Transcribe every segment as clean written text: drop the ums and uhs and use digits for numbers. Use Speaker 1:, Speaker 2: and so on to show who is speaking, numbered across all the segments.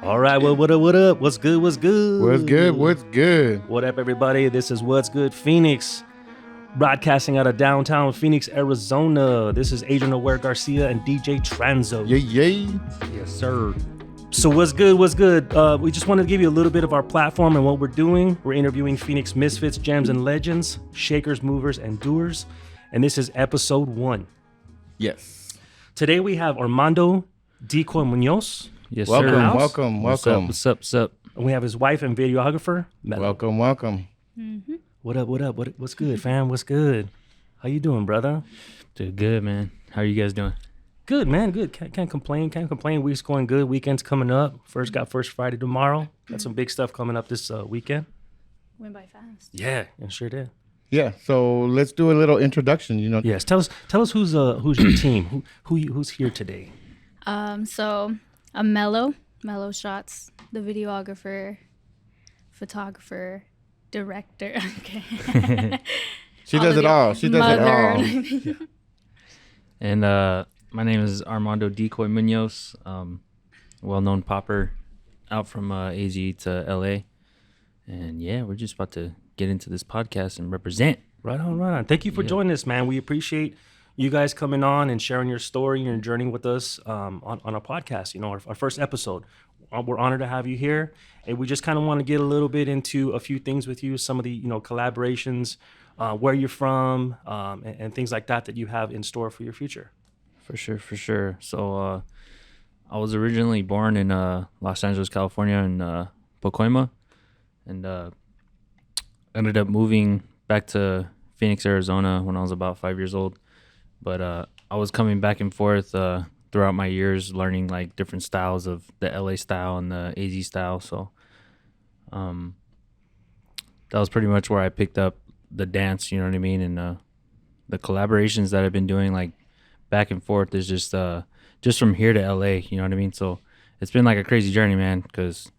Speaker 1: All right, well, what up, what up? What's good, what's good?
Speaker 2: What's good, what's good?
Speaker 1: What up, everybody? This is What's Good Phoenix, broadcasting out of downtown Phoenix, Arizona. This is Adrian, Awer, Garcia, and DJ Tranzo.
Speaker 2: Yay.
Speaker 3: Yes, sir.
Speaker 1: So what's good, what's good? We just wanted to give you a little bit of our platform and what we're doing. We're interviewing Phoenix misfits, gems, and legends, shakers, movers, and doers. And this is episode 1.
Speaker 2: Yes.
Speaker 1: Today we have Armando, Decoy, Munoz.
Speaker 3: Yes,
Speaker 2: Welcome,
Speaker 3: sir.
Speaker 2: welcome.
Speaker 3: What's up?
Speaker 1: And we have his wife and videographer, Mellow.
Speaker 2: Welcome.
Speaker 1: Mm-hmm. What up? What's good, fam? What's good? How you doing, brother?
Speaker 3: Doing good, man. How are you guys doing?
Speaker 1: Good, man. Good. Can't complain. Week's going good. Weekend's coming up. First Friday tomorrow. Got some big stuff coming up this weekend.
Speaker 4: Went by fast.
Speaker 1: Yeah, it sure did.
Speaker 2: Yeah, so let's do a little introduction,
Speaker 1: Yes, tell us who's your team? Who's here today?
Speaker 4: So I'm Mellow Shotz, the videographer, photographer, director. Okay.
Speaker 2: She does it all. She does it all.
Speaker 3: And my name is Armando Decoy Munoz, well-known popper out from AZ to LA. And yeah, we're just about to get into this podcast and represent.
Speaker 1: Right on. Thank you for joining us, man. We appreciate you guys coming on and sharing your story and your journey with us on our podcast. Our first episode. We're honored to have you here, and we just kind of want to get a little bit into a few things with you, some of the collaborations, where you're from, and things like that you have in store for your future.
Speaker 3: For sure. So I was originally born in Los Angeles, California, in Pacoima, and ended up moving back to Phoenix, Arizona when I was about 5 years old. But I was coming back and forth throughout my years, learning like different styles of the LA style and the AZ style. So that was pretty much where I picked up the dance, you know what I mean? And the collaborations that I've been doing like back and forth is just from here to LA, you know what I mean? So it's been like a crazy journey, man, because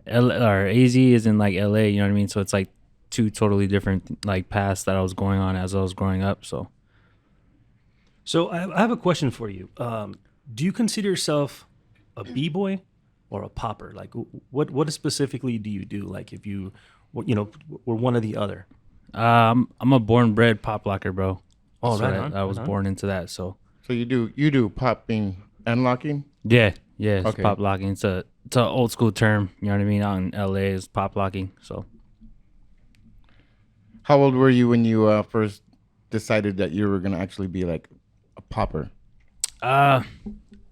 Speaker 3: AZ is in like LA, you know what I mean? So it's like two totally different like paths that I was going on as I was growing up. So
Speaker 1: I have a question for you. Do you consider yourself a b-boy or a popper? Like, what specifically do you do? Like, if you, were one or the other?
Speaker 3: I'm a born-bred pop locker, bro.
Speaker 1: Oh,
Speaker 3: so
Speaker 1: right.
Speaker 3: I was born into that. So
Speaker 2: you do popping and locking?
Speaker 3: Yeah, it's
Speaker 2: Okay.
Speaker 3: pop locking. It's an old school term. You know what I mean? Out in LA is pop locking. So
Speaker 2: How old were you when you first decided that you were gonna actually be like a popper?
Speaker 3: I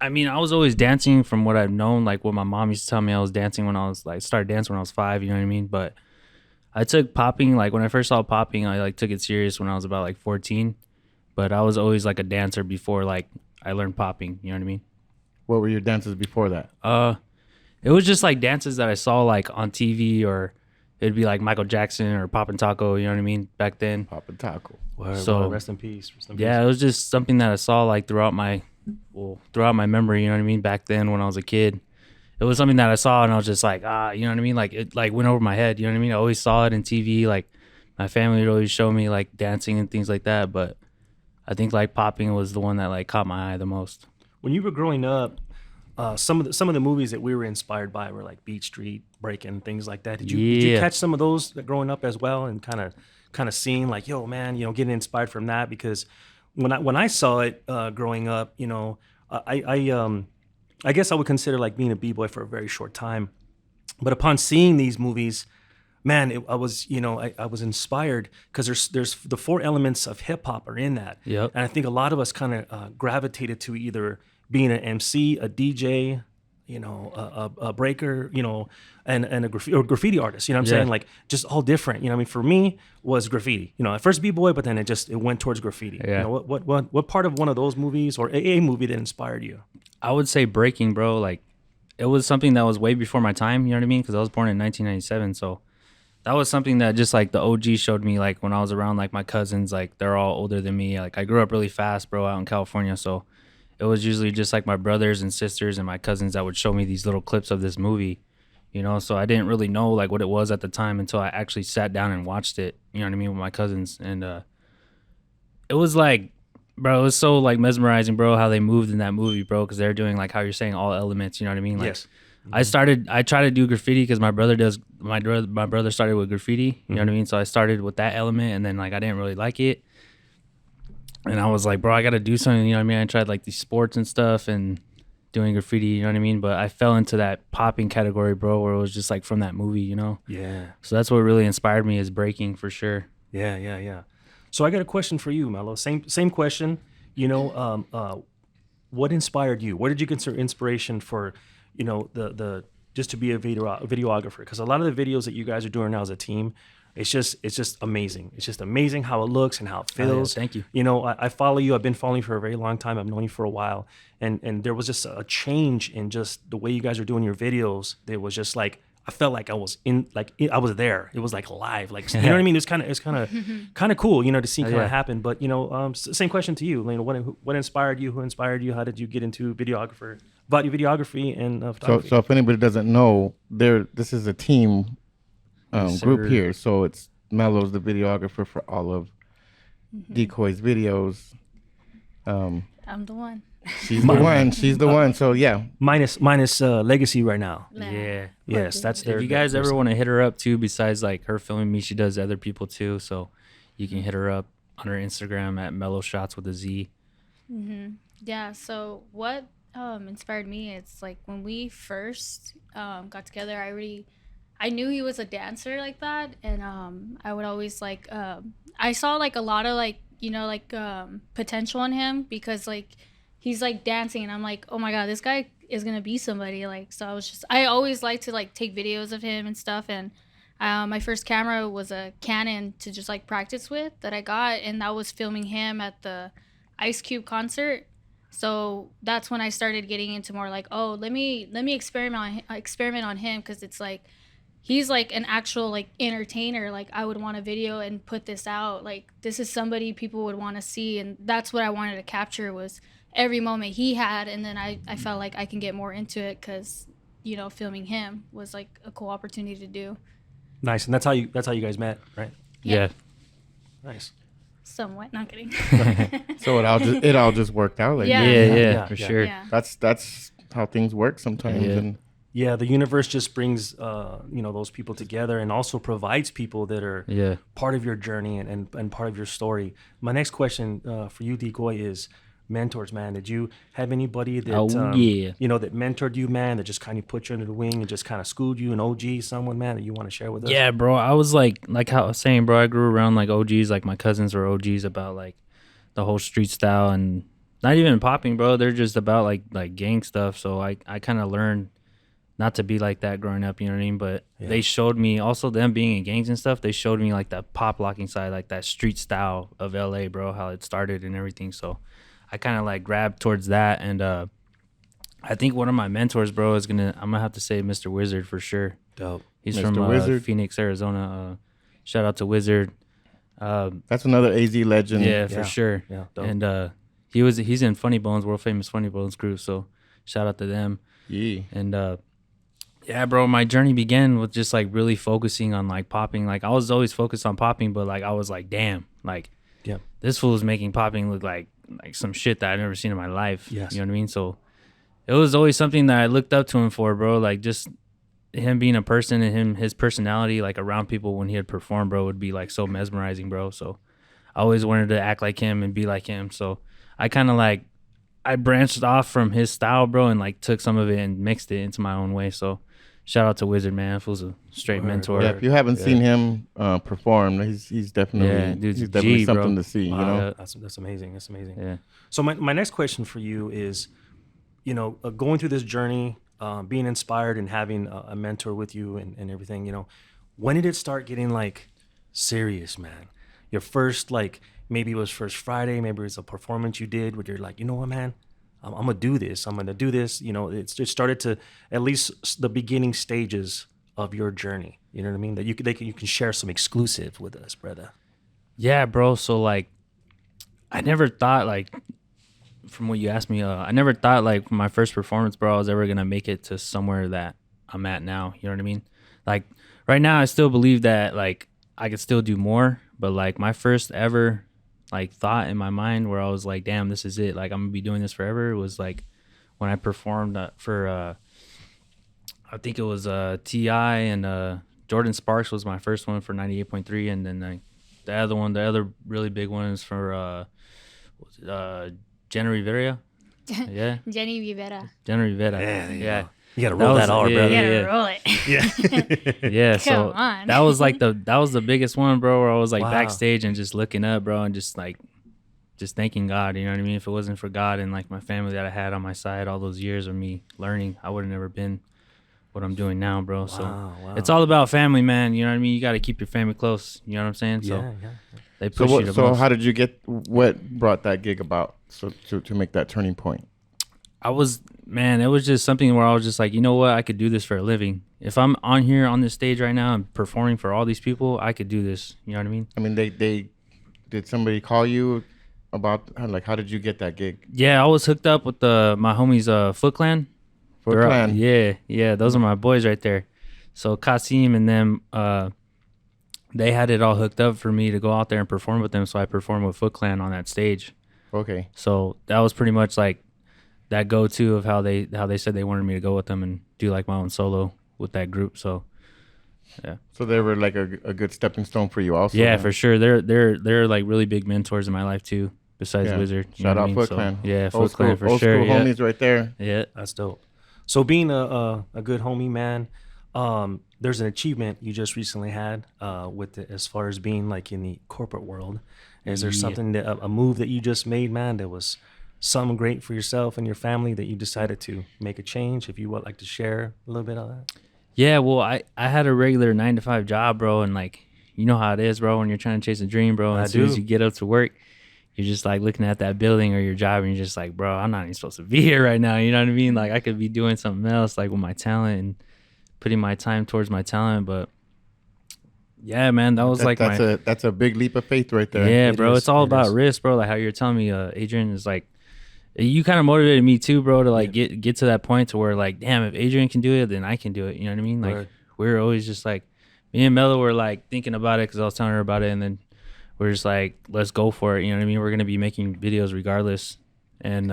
Speaker 3: mean, I was always dancing from what I've known. Like what my mom used to tell me, I was dancing when I was like started dancing when I was 5. You know what I mean? But I took popping, like when I first saw popping, I like took it serious when I was about like 14. But I was always like a dancer before like I learned popping. You know what I mean?
Speaker 2: What were your dances before that?
Speaker 3: It was just like dances that I saw like on TV, or it'd be like Michael Jackson or Poppin' Taco. You know what I mean? Back then.
Speaker 2: Poppin' Taco.
Speaker 1: So rest in peace.
Speaker 3: Yeah, it was just something that I saw like throughout my memory, you know what I mean? Back then when I was a kid, it was something that I saw and I was just like, you know what I mean? Like it like went over my head, you know what I mean? I always saw it in TV. Like my family would always show me like dancing and things like that. But I think like popping was the one that like caught my eye the most.
Speaker 1: When you were growing up, some of the movies that we were inspired by were like Beat Street, Breakin', things like that. Did you catch some of those growing up as well, and kind of seeing like, yo, man, getting inspired from that? Because when I saw it growing up, I guess I would consider like being a b-boy for a very short time, but upon seeing these movies, man, I was inspired because there's the 4 elements of hip hop are in that.
Speaker 3: Yep.
Speaker 1: And I think a lot of us kind of gravitated to either being an MC, a DJ, a breaker, and a graffiti artist. You know what I'm saying? Like just all different. I mean, for me was graffiti. At first b-boy, but then it went towards graffiti.
Speaker 3: Yeah.
Speaker 1: What part of one of those movies or a movie that inspired you?
Speaker 3: I would say breaking, bro. Like it was something that was way before my time. You know what I mean? Because I was born in 1997, so. That was something that just like the OG showed me, like when I was around like my cousins, like they're all older than me. Like I grew up really fast, bro, out in California. So it was usually just like my brothers and sisters and my cousins that would show me these little clips of this movie, So I didn't really know like what it was at the time until I actually sat down and watched it, you know what I mean, with my cousins. And it was like Bro, it was so like mesmerizing, bro, how they moved in that movie, bro, because they're doing like how you're saying all elements. You know what I mean? Like,
Speaker 1: Yes.
Speaker 3: I try to do graffiti because my brother started with graffiti. You know what I mean? So I started with that element, and then like I didn't really like it, and I was like, bro, I got to do something. You know what I mean? I tried like these sports and stuff and doing graffiti. You know what I mean? But I fell into that popping category, bro, where it was just like from that movie. You know?
Speaker 1: Yeah.
Speaker 3: So that's what really inspired me is breaking for sure.
Speaker 1: Yeah. So I got a question for you, Mellow. Same question. You know, what inspired you? What did you consider inspiration for? You know, the just to be a videographer, because a lot of the videos that you guys are doing now as a team, it's just amazing. It's just amazing how it looks and how it feels.
Speaker 3: Thank you.
Speaker 1: You know, I follow you. I've been following you for a very long time. I've known you for a while, and there was just a change in just the way you guys are doing your videos. It was just like I felt like I was I was there. It was like live, like you know what I mean. It's kind of cool, you know, to see kind of happen. But you know, same question to you. You know, what inspired you? Who inspired you? How did you get into videography and photography?
Speaker 2: So if anybody doesn't know, this is a team group here. So it's Mellow's the videographer for all of Decoy's videos.
Speaker 4: I'm the one.
Speaker 2: She's the one. She's the one. So yeah,
Speaker 1: minus Legacy right now.
Speaker 3: Yeah.
Speaker 1: Yes, that's their.
Speaker 3: If you guys ever want to hit her up too, besides like her filming me, she does other people too. So you can hit her up on her Instagram at Mellow Shotz with a Z.
Speaker 4: Yeah. So what inspired me? It's like when we first got together, I knew he was a dancer like that, and I would always like I saw like a lot of like, you know, like potential in him, because like he's like dancing and I'm like, oh my god, this guy is gonna be somebody. Like, so I always like to like take videos of him and stuff. And my first camera was a Canon to just like practice with that I got, and that was filming him at the Ice Cube concert. So that's when I started getting into more like, oh, let me experiment on him, because it's like he's like an actual like entertainer. Like, I would want a video and put this out. Like, this is somebody people would want to see, and that's what I wanted to capture, was every moment he had. And then I felt like I can get more into it because, you know, filming him was like a cool opportunity to do.
Speaker 1: Nice, and that's how you guys met, right?
Speaker 3: Yeah.
Speaker 1: Nice.
Speaker 4: Somewhat, not kidding.
Speaker 2: so it all just worked out. Like
Speaker 3: Yeah, for sure.
Speaker 4: Yeah.
Speaker 2: That's how things work sometimes.
Speaker 3: Yeah.
Speaker 2: And
Speaker 1: Yeah, the universe just brings you know, those people together, and also provides people that are part of your journey and part of your story. My next question for you, Decoy, is mentors, man. Did you have anybody that you know, that mentored you, man, that just kind of put you under the wing and just kind of schooled you, an OG, someone, man, that you want to share with us?
Speaker 3: Yeah, bro. I was like how I was saying, bro, I grew around like OGs. Like my cousins were OGs about like the whole street style, and not even popping, bro. They're just about like gang stuff. So I kind of learned not to be like that growing up, you know what I mean? But they showed me, also them being in gangs and stuff, they showed me like that pop locking side, like that street style of LA, bro, how it started and everything. So I kind of like grabbed towards that. And I think one of my mentors, bro, I'm gonna have to say Mr. Wizard for sure.
Speaker 1: Dope.
Speaker 3: He's
Speaker 2: Mr.
Speaker 3: from
Speaker 2: Wizard.
Speaker 3: Phoenix, Arizona. Shout out to Wizard.
Speaker 2: that's another AZ legend.
Speaker 3: Yeah, for sure.
Speaker 1: Yeah, dope.
Speaker 3: And he's in Funny Bones, world famous Funny Bones crew. So shout out to them.
Speaker 2: Yeah.
Speaker 3: And yeah, bro, my journey began with just like really focusing on like popping. Like I was always focused on popping, but like I was like, damn, like this fool is making popping look like some shit that I've never seen in my life.
Speaker 1: Yes.
Speaker 3: You know what I mean? So it was always something that I looked up to him for, bro. Like just him being a person and his personality, like around people when he had performed, bro, would be like so mesmerizing, bro. So I always wanted to act like him and be like him. So I kind of like, I branched off from his style, bro, and like took some of it and mixed it into my own way. So shout out to Wizard, man. Fool's a straight mentor.
Speaker 2: Yeah, if you haven't seen him perform, he's definitely
Speaker 3: dude's
Speaker 2: he's definitely
Speaker 3: G,
Speaker 2: something
Speaker 3: bro.
Speaker 2: to see.
Speaker 1: Wow,
Speaker 2: You know,
Speaker 1: that's amazing. That's amazing.
Speaker 3: Yeah.
Speaker 1: So my next question for you is, you know, going through this journey, being inspired and having a mentor with you and everything, you know, when did it start getting like serious, man? Your first, like, maybe it was First Friday, maybe it was a performance you did where you're like, you know what, man, I'm gonna do this. I'm gonna do this. You know, it started to at least the beginning stages of your journey. You know what I mean? That you can share some exclusive with us, brother.
Speaker 3: Yeah, bro. So like, I never thought like, from what you asked me, I never thought like my first performance, bro, I was ever gonna make it to somewhere that I'm at now. You know what I mean? Like right now, I still believe that like I could still do more, but like my first ever like thought in my mind where I was like, damn, this is it. Like I'm gonna be doing this forever. It was like when I performed for I think it was T.I. and Jordan Sparks was my first one for 98.3, and then the other really big one is for Jenna Rivera. Yeah.
Speaker 4: Jenny Rivera.
Speaker 3: Jenna Rivera.
Speaker 1: Yeah. You gotta roll that R, brother.
Speaker 4: You gotta roll it.
Speaker 1: Yeah.
Speaker 3: Yeah,
Speaker 4: Come
Speaker 3: so
Speaker 4: on.
Speaker 3: that was the biggest one, bro, where I was like
Speaker 1: Wow.
Speaker 3: backstage and just looking up, bro, and just thanking God, you know what I mean? If it wasn't for God and like my family that I had on my side all those years of me learning, I would have never been what I'm doing now, bro. So
Speaker 1: Wow.
Speaker 3: it's all about family, man. You know what I mean? You got to keep your family close. You know what I'm saying? So
Speaker 1: Yeah.
Speaker 3: they push you to
Speaker 2: So
Speaker 3: most.
Speaker 2: how did you get? What brought that gig about? So to make that turning point.
Speaker 3: it was just something where I was just like, you know what? I could do this for a living. If I'm on here on this stage right now and performing for all these people, I could do this. You know what I mean?
Speaker 2: I mean, they did somebody call you about how did you get that gig?
Speaker 3: Yeah, I was hooked up with my homies Foot Clan.
Speaker 2: Foot
Speaker 3: They're-
Speaker 2: Clan.
Speaker 3: Yeah, those are my boys right there. So Kasim and them, they had it all hooked up for me to go out there and perform with them. So I performed with Foot Clan on that stage.
Speaker 2: Okay.
Speaker 3: So that was pretty much like that go-to of how they said they wanted me to go with them and do like my own solo with that group. So yeah.
Speaker 2: So they were like a good stepping stone for you, also.
Speaker 3: Yeah,
Speaker 2: then?
Speaker 3: for sure. They're like really big mentors in my life too. Besides
Speaker 2: Yeah.
Speaker 3: Wizard. You
Speaker 2: Shout
Speaker 3: know what
Speaker 2: out
Speaker 3: I mean?
Speaker 2: Foot
Speaker 3: So,
Speaker 2: Clan.
Speaker 3: Yeah,
Speaker 2: Old
Speaker 3: Foot Clan
Speaker 2: school,
Speaker 3: for
Speaker 2: old
Speaker 3: sure.
Speaker 2: school
Speaker 3: Yeah.
Speaker 2: homies right there.
Speaker 3: Yeah.
Speaker 1: That's dope. So being a good homie, man, there's an achievement you just recently had as far as being like in the corporate world. Is there
Speaker 3: Yeah.
Speaker 1: something a move that you just made, man, that was something great for yourself and your family that you decided to make a change? If you would like to share a little bit of that.
Speaker 3: Yeah, well, I had a regular 9-to-5 job, bro, and like you know how it is, bro, when you're trying to chase a dream, bro. As soon as you get up to work, you're just like looking at that building or your job, and you're just like, bro, I'm not even supposed to be here right now. You know what I mean? Like I could be doing something else, like with my talent and putting my time towards my talent. But yeah, man, that was
Speaker 2: That's a big leap of faith right there.
Speaker 3: yeah,
Speaker 1: It
Speaker 3: bro.
Speaker 1: is,
Speaker 3: It's all
Speaker 1: it
Speaker 3: about
Speaker 1: is.
Speaker 3: risk, bro. Like how you're telling me, Adrian, is like you kind of motivated me too, bro, to like get to that point to where like, damn, if Adrian can do it, then I can do it. You know what I mean? Like
Speaker 1: Right.
Speaker 3: we're always just like me and Mellow were like thinking about it because I was telling her about it, and then we're just like, let's go for it. You know what I mean? We're gonna be making videos regardless, and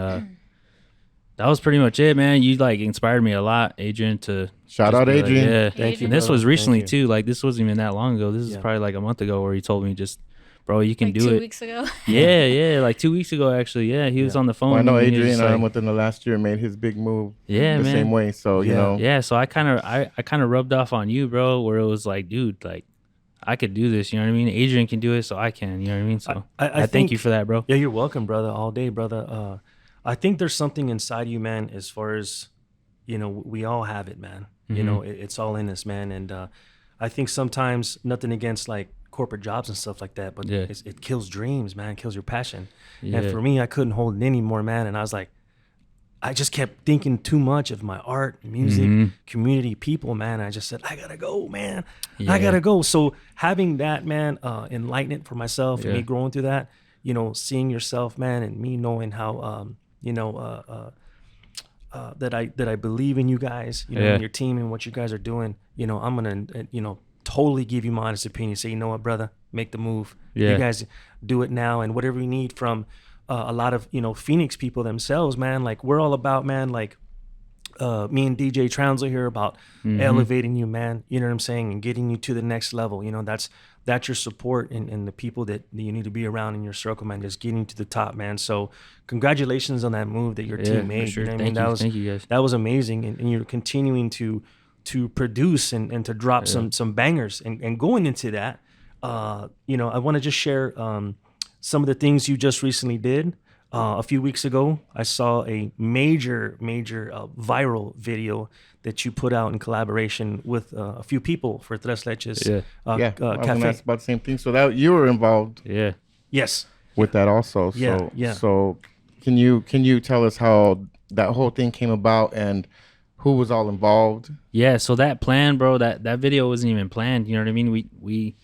Speaker 3: that was pretty much it, man. You like inspired me a lot, Adrian. To
Speaker 2: Shout
Speaker 3: just
Speaker 2: out
Speaker 3: be like,
Speaker 2: Adrian.
Speaker 3: yeah,
Speaker 4: Thank you,
Speaker 3: and this
Speaker 1: brother.
Speaker 3: was recently
Speaker 1: Thank you.
Speaker 3: too. Like this wasn't even that long ago. This is
Speaker 1: Yeah.
Speaker 3: probably like a month ago where he told me just, bro, you can
Speaker 4: Like
Speaker 3: do
Speaker 4: 2
Speaker 3: it.
Speaker 4: weeks ago.
Speaker 3: Yeah, like 2 weeks ago actually. Yeah, he was on the phone.
Speaker 2: Well, I know
Speaker 3: and he was
Speaker 2: Adrian
Speaker 3: just like,
Speaker 2: within the last year made his big move
Speaker 3: Yeah,
Speaker 2: the
Speaker 3: man.
Speaker 2: same way. So, you
Speaker 1: Yeah.
Speaker 2: know,
Speaker 3: Yeah, so I kind of rubbed off on you, bro, where it was like, dude, like I could do this, you know what I mean? Adrian can do it, so I can, you know what I mean? So
Speaker 1: I
Speaker 3: I thank
Speaker 1: think-
Speaker 3: you for that, bro.
Speaker 1: Yeah, you're welcome, brother. All day, brother. I think there's something inside you, man, as far as, you know, we all have it, man. You know, it's all in us, man. And I think sometimes, nothing against like corporate jobs and stuff like that, but
Speaker 3: Yeah.
Speaker 1: it kills dreams, man. It kills your passion.
Speaker 3: Yeah.
Speaker 1: And for me, I couldn't hold it anymore, man. And I was like, I just kept thinking too much of my art, music, community, people, man. I just said, I gotta go, man.
Speaker 3: Yeah.
Speaker 1: I gotta go. So having that, man, enlightenment for myself and me
Speaker 3: Yeah.
Speaker 1: growing through that, you know, seeing yourself, man, and me knowing how, that I believe in you guys, you know,
Speaker 3: Yeah.
Speaker 1: and your team and what you guys are doing. You know, I'm gonna, totally give you my honest opinion. Say, you know what, brother, make the move.
Speaker 3: Yeah.
Speaker 1: You guys do it now, and whatever you need from a lot of Phoenix people themselves, man. Like we're all about, man. Like me and DJ Tranzo here about elevating you, man. You know what I'm saying, and getting you to the next level. You know, that's your support and the people that you need to be around in your circle, man. Just getting to the top, man. So congratulations on that move that your
Speaker 3: Yeah,
Speaker 1: team
Speaker 3: for
Speaker 1: made.
Speaker 3: sure.
Speaker 1: You know what I
Speaker 3: Thank
Speaker 1: mean?
Speaker 3: you. Thank you, guys.
Speaker 1: That was amazing, and you're continuing to produce and to drop some bangers and going into that. I want to just share some of the things you just recently did. A few weeks ago, I saw a major viral video that you put out in collaboration with a few people for Tres Leches
Speaker 3: Yeah.
Speaker 2: I was gonna
Speaker 1: Cafe.
Speaker 2: ask about the same thing. So that you were involved
Speaker 3: Yeah.
Speaker 1: Yes.
Speaker 2: with that also. So,
Speaker 1: Yeah.
Speaker 2: So can you tell us how that whole thing came about and who was all involved?
Speaker 3: Yeah, so that plan, bro, that video wasn't even planned. You know what I mean? We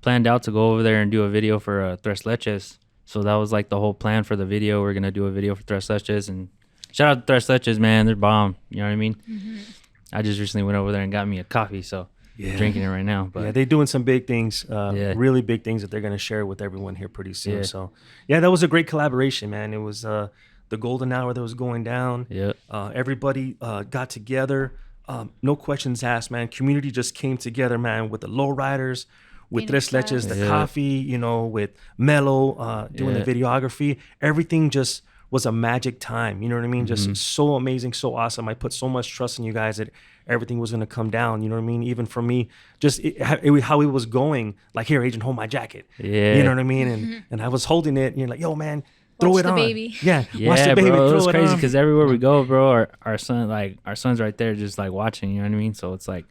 Speaker 3: planned out to go over there and do a video for Tres Leches. So that was like the whole plan for the video. We're gonna do a video for Tres Leches, and shout out to Tres Leches, man. They're bomb. You know what I mean? I just recently went over there and got me a coffee. So drinking it right now. But
Speaker 1: yeah, they're doing some big things, really big things that they're going to share with everyone here pretty soon.
Speaker 3: Yeah.
Speaker 1: So, yeah, that was a great collaboration, man. It was the golden hour that was going down.
Speaker 3: Yeah.
Speaker 1: Everybody got together. No questions asked, man. Community just came together, man, with the lowriders, with Tres Leches, the coffee, you know, with Mellow doing the videography. Everything just was a magic time. You know what I mean? Just so amazing, so awesome. I put so much trust in you guys that everything was going to come down. You know what I mean? Even for me, just how it was going, like, here, Agent, hold my jacket.
Speaker 3: Yeah.
Speaker 1: You know what I mean? And I was holding it, and you're like, yo, man, throw
Speaker 4: Watch
Speaker 1: it
Speaker 4: the
Speaker 1: on.
Speaker 4: baby.
Speaker 1: Yeah, watch the baby.
Speaker 3: Bro, it
Speaker 1: throw
Speaker 3: was
Speaker 1: it
Speaker 3: crazy
Speaker 1: on.
Speaker 3: because everywhere we go, bro, our son's right there, just like watching. You know what I mean? So it's like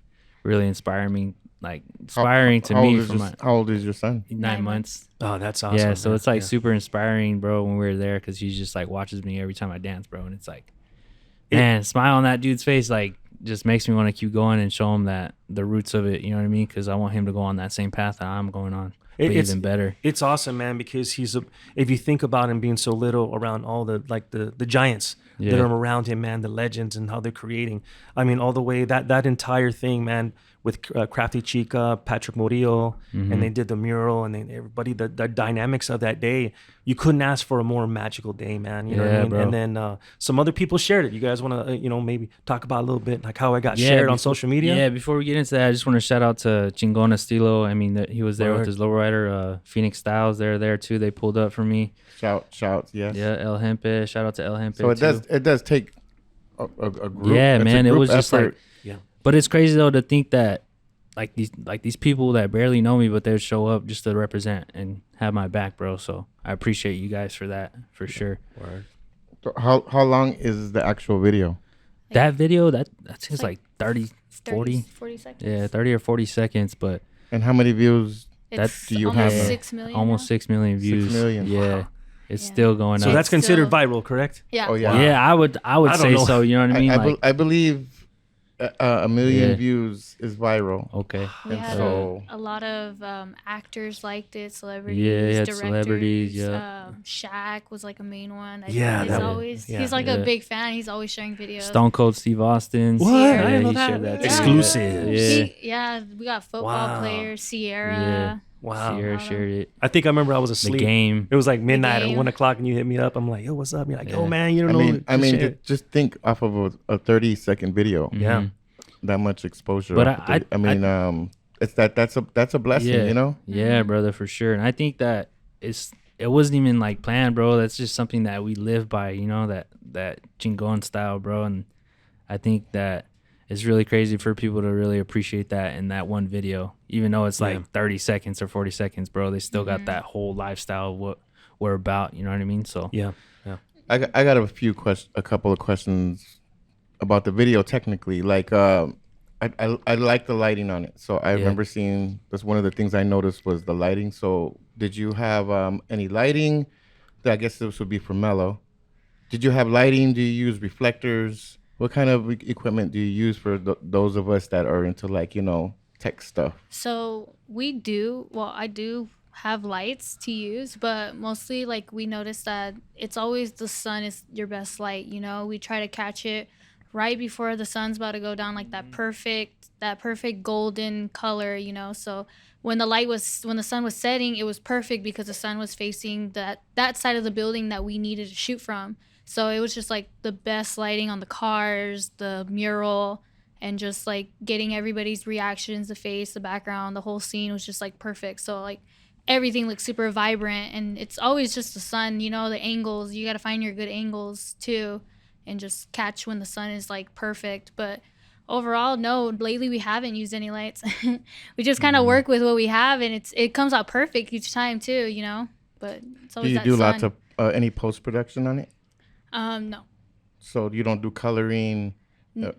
Speaker 3: really inspiring me to me.
Speaker 2: How old is your son?
Speaker 3: 9 months.
Speaker 1: Oh, that's awesome.
Speaker 3: Yeah, so
Speaker 1: man.
Speaker 3: it's like super inspiring, bro, when we're there because he's just like watches me every time I dance, bro, and it's like, man, smile on that dude's face, like, just makes me want to keep going and show him that the roots of it. You know what I mean? Because I want him to go on that same path that I'm going on. But even better.
Speaker 1: It's awesome, man, because if you think about him being so little around all the giants that are around him, man, the legends and how they're creating. I mean, all the way that entire thing, man, with Crafty Chica, Patrick Murillo, and they did the mural, and then everybody, the dynamics of that day, you couldn't ask for a more magical day, man. You know what I mean?
Speaker 3: Bro.
Speaker 1: And then some other people shared it. You guys want to, maybe talk about a little bit like how I got shared on social media?
Speaker 3: Yeah, before we get into that, I just want to shout out to Chingon Estilo. I mean, he was there with his lowrider, Phoenix Styles. They're there too. They pulled up for me.
Speaker 2: Shouts, yes.
Speaker 3: Yeah, El Hempe. Shout out to El Hempe.
Speaker 2: So it does take a group.
Speaker 3: Yeah, man, it was
Speaker 2: effort.
Speaker 3: just like, but it's crazy though to think that these people that barely know me, but they would show up just to represent and have my back, bro. So I appreciate you guys for that, for sure.
Speaker 1: Word.
Speaker 2: So how long is the actual video?
Speaker 3: That video, that seems like 30, 40.
Speaker 4: 40 seconds.
Speaker 3: Yeah, 30 or 40 seconds, but
Speaker 2: And how many views
Speaker 4: It's
Speaker 2: do you
Speaker 4: almost
Speaker 2: have?
Speaker 4: 6 million.
Speaker 3: almost
Speaker 4: now.
Speaker 3: 6 million views.
Speaker 2: 6 million.
Speaker 3: Yeah.
Speaker 2: Wow.
Speaker 3: It's
Speaker 4: Yeah.
Speaker 3: still going
Speaker 1: So
Speaker 3: up.
Speaker 1: that's considered
Speaker 4: still-
Speaker 1: viral, correct?
Speaker 4: Yeah.
Speaker 2: Oh, yeah.
Speaker 3: Yeah, I would
Speaker 1: I don't
Speaker 3: say
Speaker 1: know.
Speaker 3: so. You know what I mean?
Speaker 2: I believe a million
Speaker 3: Yeah.
Speaker 2: views is viral.
Speaker 3: Okay.
Speaker 4: We
Speaker 2: And
Speaker 4: had
Speaker 2: so-
Speaker 4: a lot of actors liked it, celebrities,
Speaker 3: Yeah, you had
Speaker 4: directors.
Speaker 3: celebrities,
Speaker 4: Shaq was like a main one.
Speaker 1: Yeah,
Speaker 4: he's
Speaker 1: that-
Speaker 4: always
Speaker 1: yeah.
Speaker 4: he's like
Speaker 3: Yeah.
Speaker 4: a big fan. He's always sharing videos.
Speaker 3: Stone Cold Steve Austin.
Speaker 1: What?
Speaker 3: Yeah,
Speaker 1: I didn't know
Speaker 3: he
Speaker 1: that.
Speaker 3: shared that too.
Speaker 1: Exclusive.
Speaker 3: Yeah.
Speaker 4: We got football
Speaker 1: Wow.
Speaker 4: players, Sierra.
Speaker 3: Yeah.
Speaker 1: Wow.
Speaker 3: Sierra shared it.
Speaker 1: I think I remember I was
Speaker 3: The
Speaker 1: asleep.
Speaker 3: game.
Speaker 1: It was like midnight or
Speaker 4: game.
Speaker 1: 1 o'clock, and you hit me up. I'm like, yo, what's up? You're like, yo,
Speaker 3: Yeah.
Speaker 1: man, you don't know.
Speaker 2: I mean,
Speaker 1: shit.
Speaker 2: just think off of a 30-second video.
Speaker 1: Yeah.
Speaker 3: Mhm.
Speaker 2: That much exposure.
Speaker 3: But
Speaker 2: off of it's that's a blessing,
Speaker 3: Yeah.
Speaker 2: you know.
Speaker 3: Yeah, brother, for sure. And I think that it wasn't even like planned, bro. That's just something that we live by, you know, that chingon style, bro. And I think that it's really crazy for people to really appreciate that in that one video, even though it's like 30 seconds or 40 seconds, bro. They still got that whole lifestyle of what we're about. You know what I mean? So
Speaker 1: Yeah.
Speaker 2: I got a couple of questions about the video technically. Like, I like the lighting on it. So I remember seeing that's one of the things I noticed was the lighting. So did you have any lighting? I guess this would be for Mellow. Did you have lighting? Do you use reflectors? What kind of equipment do you use for those of us that are into, like, you know, tech stuff?
Speaker 4: So I do have lights to use, but mostly like we notice that it's always the sun is your best light. You know, we try to catch it right before the sun's about to go down, like that perfect golden color, you know. So when the sun was setting, it was perfect because the sun was facing that side of the building that we needed to shoot from. So it was just like the best lighting on the cars, the mural, and just like getting everybody's reactions, the face, the background, the whole scene was just like perfect. So like everything looks super vibrant, and it's always just the sun, you know, the angles. You got to find your good angles too, and just catch when the sun is like perfect. But overall, no, lately we haven't used any lights. We just kind of work with what we have, and it comes out perfect each time too, you know. But it's
Speaker 2: Do
Speaker 4: always
Speaker 2: you
Speaker 4: that
Speaker 2: do
Speaker 4: sun.
Speaker 2: lots of any post production on it?
Speaker 4: No.
Speaker 2: So you don't do coloring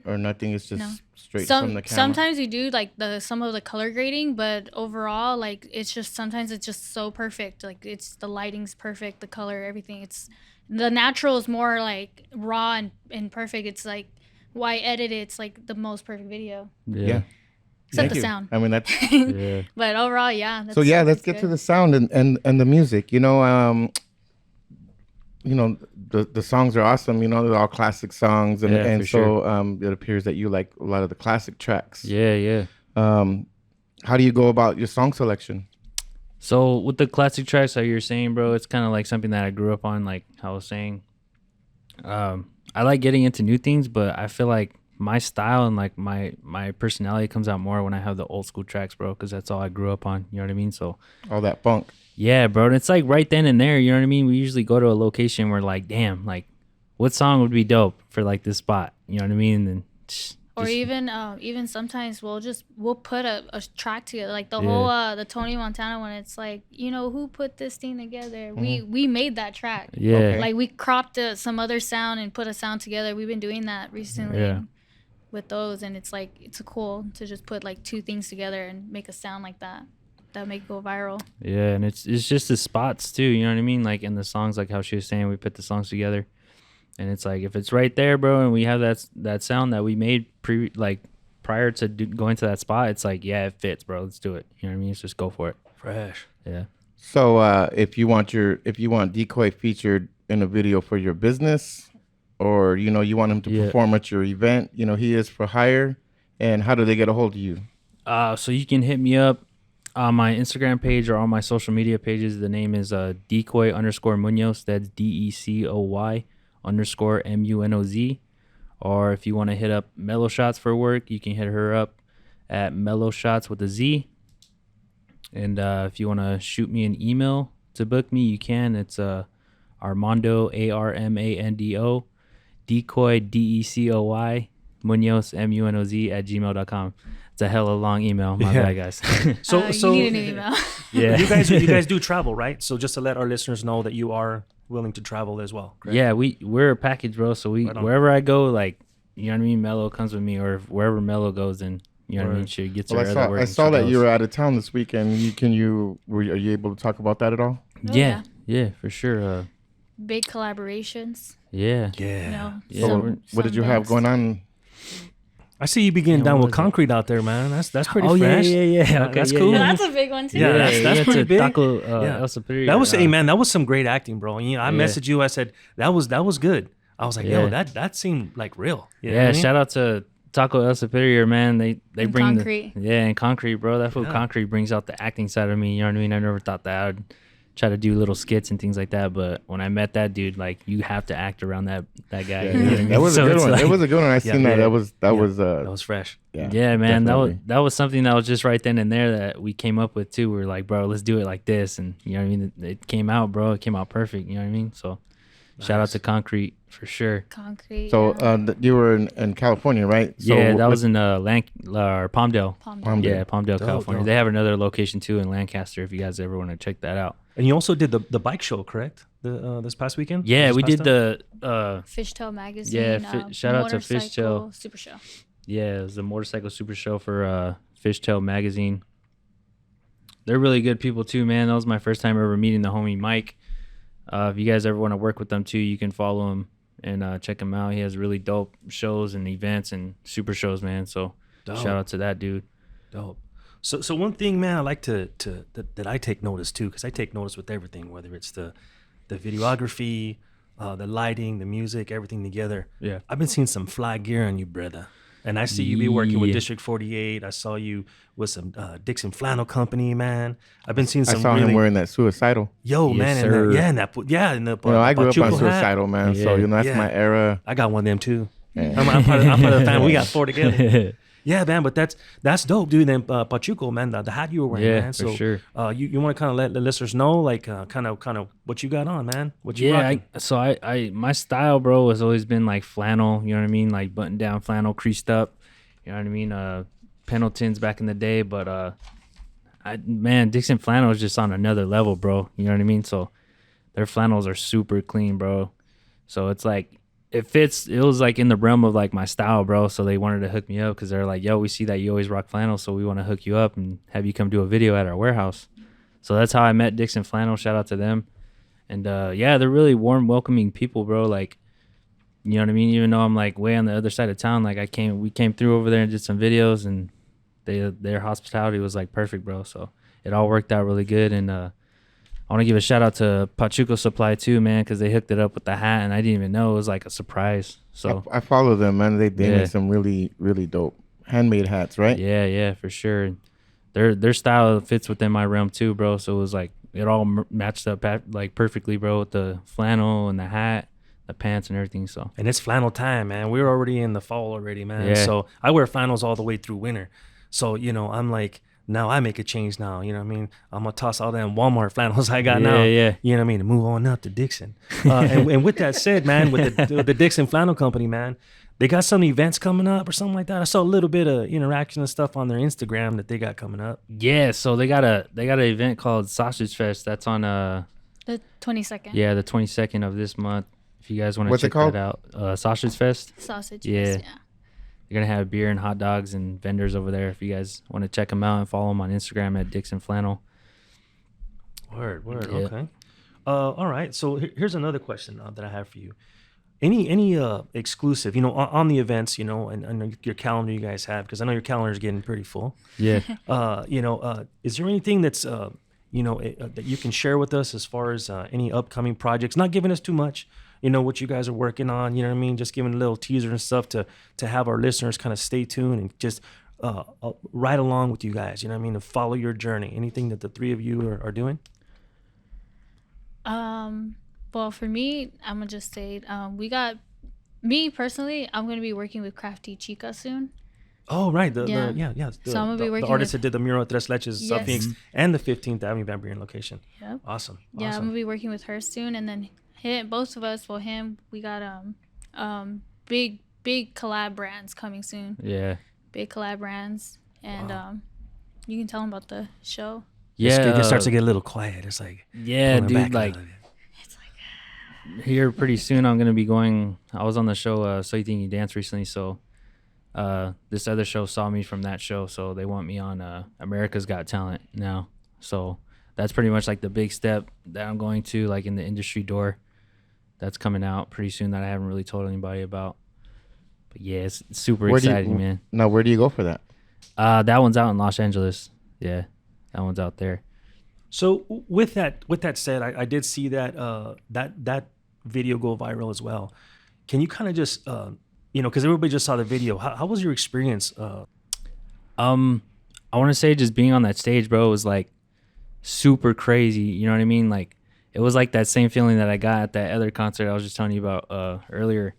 Speaker 2: or nothing. It's just
Speaker 4: No.
Speaker 2: straight from the camera.
Speaker 4: Sometimes we do like some of the color grading, but overall, like it's just sometimes it's just so perfect. Like it's the lighting's perfect, the color, everything. It's the natural is more like raw and perfect. It's like why edit it? It's like the most perfect video,
Speaker 2: Yeah.
Speaker 4: except
Speaker 2: Thank
Speaker 4: the
Speaker 2: you.
Speaker 4: sound.
Speaker 2: I mean, that's
Speaker 3: yeah.
Speaker 4: But overall, yeah.
Speaker 2: so. Yeah, let's get to the sound and the music. You know, the songs are awesome. You know, they're all classic songs, and
Speaker 3: Yeah, for
Speaker 2: so it appears that you like a lot of the classic tracks.
Speaker 3: Yeah.
Speaker 2: How do you go about your song selection?
Speaker 3: So with the classic tracks, like you're saying, bro, it's kind of like something that I grew up on. Like I was saying, I like getting into new things, but I feel like my style and like my personality comes out more when I have the old school tracks, bro, because that's all I grew up on. You know what I mean? So
Speaker 2: All that funk.
Speaker 3: yeah, bro, and it's like right then and there. You know what I mean? We usually go to a location where like, damn, like what song would be dope for like this spot? You know what I mean? And
Speaker 4: Or even sometimes we'll put a track together, like the
Speaker 3: Yeah.
Speaker 4: whole the Tony Montana one. It's like, who put this thing together? We made that track.
Speaker 3: yeah.
Speaker 2: Okay.
Speaker 4: Like we cropped some other sound and put a sound together. We've been doing that recently
Speaker 3: Yeah.
Speaker 4: with those, and it's like it's cool to just put like two things together and make a sound like that make go viral.
Speaker 3: Yeah, and it's just the spots too, you know what I mean? Like in the songs, like how she was saying, we put the songs together, and it's like if it's right there, bro, and we have that sound that we made prior to going to that spot, it's like, yeah, it fits, bro. Let's do it. You know what I mean? Let's just go for it.
Speaker 1: Fresh.
Speaker 3: Yeah.
Speaker 2: So if you want Decoy featured in a video for your business, or you want him to perform at your event, he is for hire. And how do they get a hold of you?
Speaker 3: So you can hit me up on my Instagram page or on my social media pages. The name is Decoy_Munoz. That's DECOY_MUNOZ. Or if you want to hit up Mellow Shotz for work, you can hit her up at Mellow Shotz with a Z. And if you want to shoot me an email to book me, you can. It's Armando, ARMANDO, Decoy, DECOY, Munoz, MUNOZ at gmail.com. It's a hella long email. My bad, guys.
Speaker 1: So
Speaker 4: You need a new email.
Speaker 3: Yeah.
Speaker 1: you guys do travel, right? So just to let our listeners know that you are willing to travel as well. Correct?
Speaker 3: Yeah, we're a package, bro. So
Speaker 1: Right on.
Speaker 3: wherever I go, like, you know what I mean, Mellow comes with me, or wherever Mellow goes, then you know what I mean, she gets her
Speaker 2: Well,
Speaker 3: other work.
Speaker 2: I
Speaker 3: and
Speaker 2: saw
Speaker 3: she
Speaker 2: that
Speaker 3: goes.
Speaker 2: you were out of town this weekend. Are you able to talk about that at all?
Speaker 4: Oh,
Speaker 3: Yeah, for sure.
Speaker 4: Big collaborations.
Speaker 3: Yeah.
Speaker 1: Yeah.
Speaker 3: Yeah,
Speaker 2: So what did you have going on?
Speaker 1: I see you be getting
Speaker 3: Yeah,
Speaker 1: down
Speaker 3: what
Speaker 1: with
Speaker 3: was it?
Speaker 1: concrete out there, man. That's pretty
Speaker 3: Oh,
Speaker 1: fresh.
Speaker 3: yeah. Okay,
Speaker 1: That's
Speaker 3: yeah,
Speaker 1: cool.
Speaker 3: yeah.
Speaker 4: That's a big one too.
Speaker 1: Yeah, that's pretty
Speaker 3: a
Speaker 1: big.
Speaker 3: Taco,
Speaker 1: Yeah.
Speaker 3: El Superior.
Speaker 1: That was, hey man, that was some great acting, bro. And, I
Speaker 3: Yeah.
Speaker 1: messaged you. I said that was good. I was like, yo,
Speaker 3: Yeah.
Speaker 1: that seemed like real. You know what I
Speaker 3: Yeah,
Speaker 1: mean?
Speaker 3: shout out to Taco El Superior, man. They
Speaker 4: And
Speaker 3: bring
Speaker 4: Concrete.
Speaker 3: and Concrete, bro. That food
Speaker 1: Yeah.
Speaker 3: Concrete brings out the acting side of me. You know what I mean? I never thought that I'd try to do little skits and things like that, but when I met that dude, like, you have to act around that guy.
Speaker 2: Yeah,
Speaker 3: you know what I mean?
Speaker 2: that was
Speaker 3: So
Speaker 2: a good
Speaker 3: it's
Speaker 2: one.
Speaker 3: like-
Speaker 2: It was a good one. I seen that.
Speaker 1: yeah.
Speaker 2: That was
Speaker 1: That was fresh.
Speaker 3: Yeah, man,
Speaker 2: definitely.
Speaker 3: that was something that was just right then and there that we came up with too. We were like, bro, let's do it like this, and you know what I mean. It came out, bro. It came out perfect. You know what I mean. So, shout out to Concrete for sure.
Speaker 4: Concrete.
Speaker 2: So
Speaker 4: yeah.
Speaker 2: you were in California, right? So
Speaker 3: Yeah, that was in Palmdale.
Speaker 4: Palmdale.
Speaker 3: Yeah, Palmdale,
Speaker 1: Dope,
Speaker 3: California.
Speaker 1: dope.
Speaker 3: They have another location too in Lancaster. If you guys ever want to check that out.
Speaker 1: And you also did the bike show, correct? This past weekend?
Speaker 3: Yeah,
Speaker 1: This
Speaker 3: we
Speaker 1: past
Speaker 3: did
Speaker 1: time?
Speaker 3: the
Speaker 4: Fishtail magazine.
Speaker 3: Yeah, shout out to Fishtail.
Speaker 4: Motorcycle Super Show.
Speaker 3: Yeah, it was the motorcycle super show for Fishtail magazine. They're really good people too, man. That was my first time ever meeting the homie Mike. If you guys ever want to work with them too, you can follow him and check him out. He has really dope shows and events and super shows, man. So
Speaker 1: Dope.
Speaker 3: shout out to that dude.
Speaker 1: Dope. So one thing, man, I like that I take notice too, because I take notice with everything, whether it's the videography, the lighting, the music, everything together.
Speaker 3: Yeah.
Speaker 1: I've been seeing some fly gear on you, brother. And I see you be working with
Speaker 3: Yeah.
Speaker 1: District 48. I saw you with some Dixon Flannel Company, man. I've been seeing
Speaker 2: I
Speaker 1: some
Speaker 2: saw
Speaker 1: really,
Speaker 2: him wearing that Suicidal.
Speaker 1: Yo,
Speaker 3: Yes,
Speaker 1: man,
Speaker 3: sir.
Speaker 1: in that
Speaker 2: I grew up on
Speaker 1: Pachuco hat.
Speaker 2: Suicidal, man. So
Speaker 3: Yeah.
Speaker 2: that's
Speaker 1: Yeah.
Speaker 2: my era.
Speaker 1: I got one of them too.
Speaker 2: Yeah.
Speaker 1: I'm part of the family. We got 4 together. Yeah, man, but that's dope, dude. And Pachuco, man, the hat you were wearing,
Speaker 3: Yeah,
Speaker 1: man.
Speaker 3: for
Speaker 1: So,
Speaker 3: sure.
Speaker 1: You want to kind of let the listeners know, like, kind of what you got on, man. What you
Speaker 3: Yeah,
Speaker 1: rocking?
Speaker 3: I my style, bro, has always been like flannel. You know what I mean? Like button down flannel, creased up. You know what I mean? Pendletons back in the day, but Dixon flannel is just on another level, bro. You know what I mean? So their flannels are super clean, bro. So it's like it fits. It was like in the realm of like my style, bro. So they wanted to hook me up because they're like, yo, we see that you always rock flannel, so we want to hook you up and have you come do a video at our warehouse. So that's how I met Dixon Flannel. Shout out to them. And yeah, they're really warm, welcoming people, bro. Like, you know what I mean? Even though I'm like way on the other side of town, like we came through over there and did some videos, and their hospitality was like perfect, bro. So it all worked out really good. And I want to give a shout out to Pachuco Supply too, man, because they hooked it up with the hat, and I didn't even know. It was like a surprise. So
Speaker 2: I follow them, man. They
Speaker 3: Yeah.
Speaker 2: make some really, really dope handmade hats, right?
Speaker 3: Yeah, for sure. Their style fits within my realm too, bro. So it was like it all matched up like perfectly, bro, with the flannel and the hat, the pants and everything. So
Speaker 1: And it's flannel time, man. We're already in the fall already, man.
Speaker 3: Yeah.
Speaker 1: So I wear flannels all the way through winter. So, I'm like, now I make a change now. You know what I mean? I'm going to toss all them Walmart flannels I got now.
Speaker 3: Yeah.
Speaker 1: You know what I mean? And move on up to Dixon. And with that said, man, with the Dixon Flannel Company, man, they got some events coming up or something like that. I saw a little bit of interaction and stuff on their Instagram that they got coming up.
Speaker 3: yeah, so they got an event called Sausage Fest. That's on
Speaker 4: The 22nd.
Speaker 3: the 22nd of this month. If you guys want to
Speaker 2: What's it
Speaker 3: check
Speaker 2: called?
Speaker 3: that out, Sausage Fest.
Speaker 4: Sausage.
Speaker 3: Yeah.
Speaker 4: Fest, yeah.
Speaker 3: They're gonna have beer and hot dogs and vendors over there. If you guys want to check them out and follow them on Instagram at Dixon Flannel.
Speaker 1: Word.
Speaker 3: Yeah.
Speaker 1: Okay. All right. So here's another question that I have for you. Any exclusive, on the events, and your calendar you guys have, because I know your calendar is getting pretty full.
Speaker 3: Yeah.
Speaker 1: Is there anything that's that you can share with us as far as any upcoming projects? Not giving us too much, what you guys are working on. You know what I mean? Just giving a little teaser and stuff to have our listeners kind of stay tuned and just ride along with you guys. You know what I mean? To follow your journey. Anything that the three of you are doing?
Speaker 4: Well, for me, I'm gonna just say, me personally, I'm gonna be working with Crafty Chica soon.
Speaker 1: Oh, right.
Speaker 4: So I'm gonna be working
Speaker 1: the artist
Speaker 4: with-
Speaker 1: that did the mural at Tres Leches,
Speaker 4: Yes.
Speaker 1: South Phoenix, and the 15th Avenue Van Buren location.
Speaker 4: Yep.
Speaker 1: Awesome.
Speaker 4: Yeah, I'm gonna be working with her soon, and then both of us, we got big collab brands coming soon.
Speaker 3: Yeah.
Speaker 4: Big collab brands, and you can tell them about the show.
Speaker 3: Yeah.
Speaker 1: It starts to get a little quiet. It's like
Speaker 3: Yeah,
Speaker 1: pulling back
Speaker 3: dude.
Speaker 1: a
Speaker 3: Like
Speaker 1: little bit.
Speaker 3: here pretty soon, I'm gonna be going. I was on the show So You Think You Dance recently, so this other show saw me from that show, so they want me on America's Got Talent now. So that's pretty much like the big step that I'm going to, like, in the industry door. That's coming out pretty soon that I haven't really told anybody about. But yeah, it's super exciting, man.
Speaker 2: Now, where do you go for that?
Speaker 3: That one's out in Los Angeles. Yeah, that one's out there.
Speaker 1: So with that said, I did see that that video go viral as well. Can you kind of just because everybody just saw the video. How was your experience?
Speaker 3: I want to say just being on that stage, bro, was like super crazy. You know what I mean? Like it was like that same feeling that I got at that other concert I was just telling you about earlier.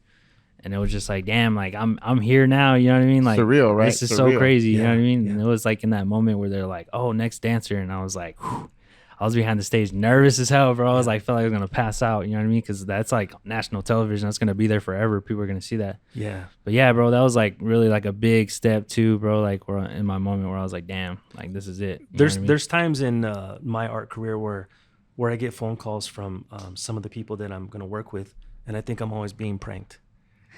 Speaker 3: And it was just like, damn, like I'm here now. You know what I mean? Like
Speaker 2: Surreal, right?
Speaker 3: This is
Speaker 2: Surreal.
Speaker 3: so crazy. You know
Speaker 1: Yeah,
Speaker 3: what I mean?
Speaker 1: yeah.
Speaker 3: And it was like in that moment where they're like, oh, next dancer. And I was like, whew. I was behind the stage nervous as hell, bro. I was like, felt like I was going to pass out. You know what I mean? Because that's like national television. That's going to be there forever. People are going to see that.
Speaker 1: Yeah.
Speaker 3: But yeah, bro, that was like really like a big step too, bro. Like where in my moment where I was like, damn, like this is it. You know what I mean?
Speaker 1: There's times in my art career where I get phone calls from some of the people that I'm going to work with, and I think I'm always being pranked.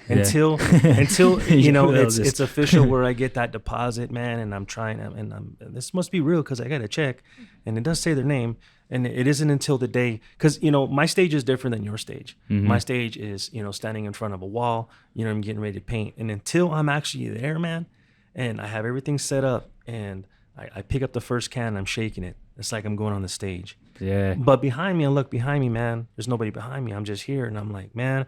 Speaker 3: Yeah.
Speaker 1: Until
Speaker 3: Yeah,
Speaker 1: it's official where I get that deposit, man, and I'm trying and this must be real because I got to check, and it does say their name, and it isn't until the day, because my stage is different than your stage.
Speaker 3: Mm-hmm.
Speaker 1: My stage is standing in front of a wall, I'm getting ready to paint, and until I'm actually there, man, and I have everything set up, and I pick up the first can, and I'm shaking it. It's like I'm going on the stage.
Speaker 3: Yeah.
Speaker 1: But behind me, I look behind me, man. There's nobody behind me. I'm just here, and I'm like, man,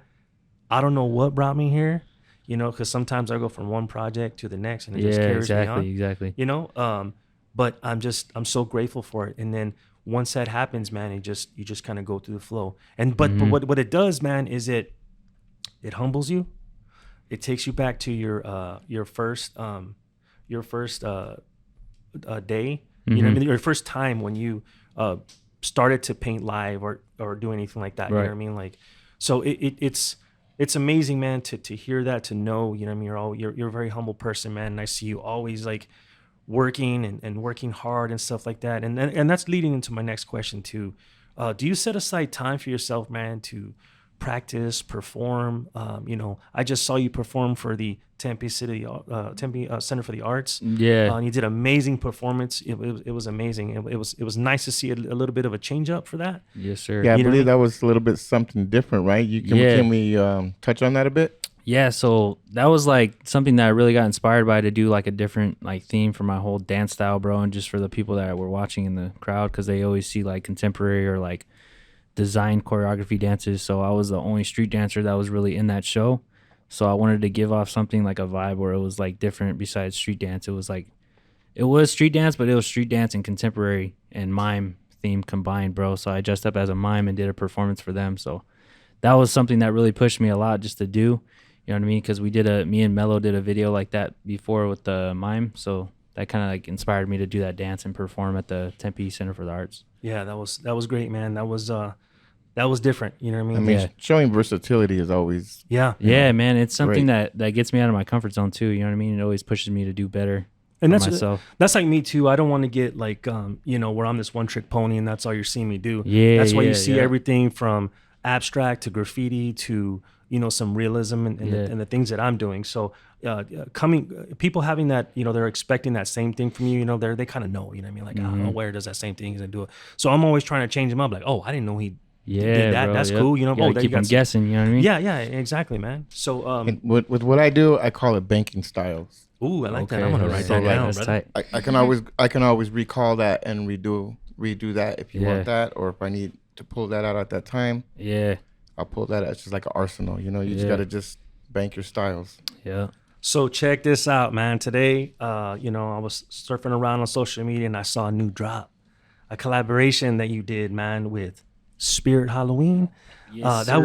Speaker 1: I don't know what brought me here, because sometimes I go from one project to the next, and it just carries me on.
Speaker 3: Exactly.
Speaker 1: But I'm so grateful for it. And then once that happens, man, you just kind of go through the flow. And but what it does, man, is it humbles you. It takes you back to your first day. You know what I mean? Your first time when you started to paint live or do anything like that.
Speaker 3: Right.
Speaker 1: You know what I mean? Like, so it's amazing, man, to hear that, to know, you know what I mean, you're a very humble person, man, and I see you always like working and working hard and stuff like that, and that's leading into my next question too. Do you set aside time for yourself, man, to practice, perform? I just saw you perform for the Tempe Center for the Arts.
Speaker 3: Yeah.
Speaker 1: And you did an amazing performance. It was amazing. It was nice to see a little bit of a change up for that.
Speaker 3: Yes, sir.
Speaker 2: Yeah, I
Speaker 1: You know
Speaker 2: believe
Speaker 1: what I
Speaker 2: that was a little bit something different, right?
Speaker 3: Yeah.
Speaker 2: Can we touch on that a bit?
Speaker 3: Yeah, so that was like something that I really got inspired by, to do like a different like theme for my whole dance style, bro, and just for the people that were watching in the crowd, because they always see like contemporary or like design choreography dances. So I was the only street dancer that was really in that show. So I wanted to give off something like a vibe where it was like different besides street dance. It was street dance, but it was street dance and contemporary and mime theme combined, bro. So I dressed up as a mime and did a performance for them. So that was something that really pushed me a lot just to do. You know what I mean? Because me and Mellow did a video like that before with the mime. So that kind of like inspired me to do that dance and perform at the Tempe Center for the Arts.
Speaker 1: Yeah, that was great, man. That was different. You know what I mean?
Speaker 2: I mean, showing versatility is always
Speaker 1: Yeah.
Speaker 3: Yeah, man. It's something
Speaker 2: Great.
Speaker 3: that gets me out of my comfort zone too. You know what I mean? It always pushes me to do better.
Speaker 1: And
Speaker 3: for
Speaker 1: that's
Speaker 3: myself.
Speaker 1: that's like me too. I don't want to get like where I'm this one trick pony and that's all you're seeing me do.
Speaker 3: Yeah,
Speaker 1: That's why
Speaker 3: yeah,
Speaker 1: you see
Speaker 3: yeah.
Speaker 1: everything from abstract to graffiti to some realism and the things that I'm doing. So people having that, they're expecting that same thing from you. They kind of know. You know what I mean? Like, I don't know where does that same thing is gonna do it. So I'm always trying to change them up. Like, oh, I didn't know he did that.
Speaker 3: Bro,
Speaker 1: That's
Speaker 3: yep.
Speaker 1: cool.
Speaker 3: You
Speaker 1: Oh,
Speaker 3: gotta
Speaker 1: there
Speaker 3: keep
Speaker 1: you
Speaker 3: them
Speaker 1: got
Speaker 3: guessing. You know what I mean?
Speaker 1: Yeah, exactly, man. So
Speaker 2: And with what I do, I call it banking styles.
Speaker 1: ooh, I like that.
Speaker 3: Okay,
Speaker 1: I'm gonna
Speaker 3: yeah,
Speaker 1: write
Speaker 3: so
Speaker 1: that
Speaker 3: like,
Speaker 1: down,
Speaker 3: that's
Speaker 1: brother.
Speaker 3: tight.
Speaker 2: I can always recall that and redo that if you
Speaker 3: Yeah.
Speaker 2: want that, or if I need to pull that out at that time,
Speaker 3: Yeah,
Speaker 2: I'll pull that out. It's just like an arsenal, you just
Speaker 3: Yeah.
Speaker 2: gotta just bank your styles.
Speaker 3: yeah.
Speaker 1: So check this out, man. Today, I was surfing around on social media and I saw a new drop, a collaboration that you did, man, with Spirit Halloween.
Speaker 3: Yes,
Speaker 1: that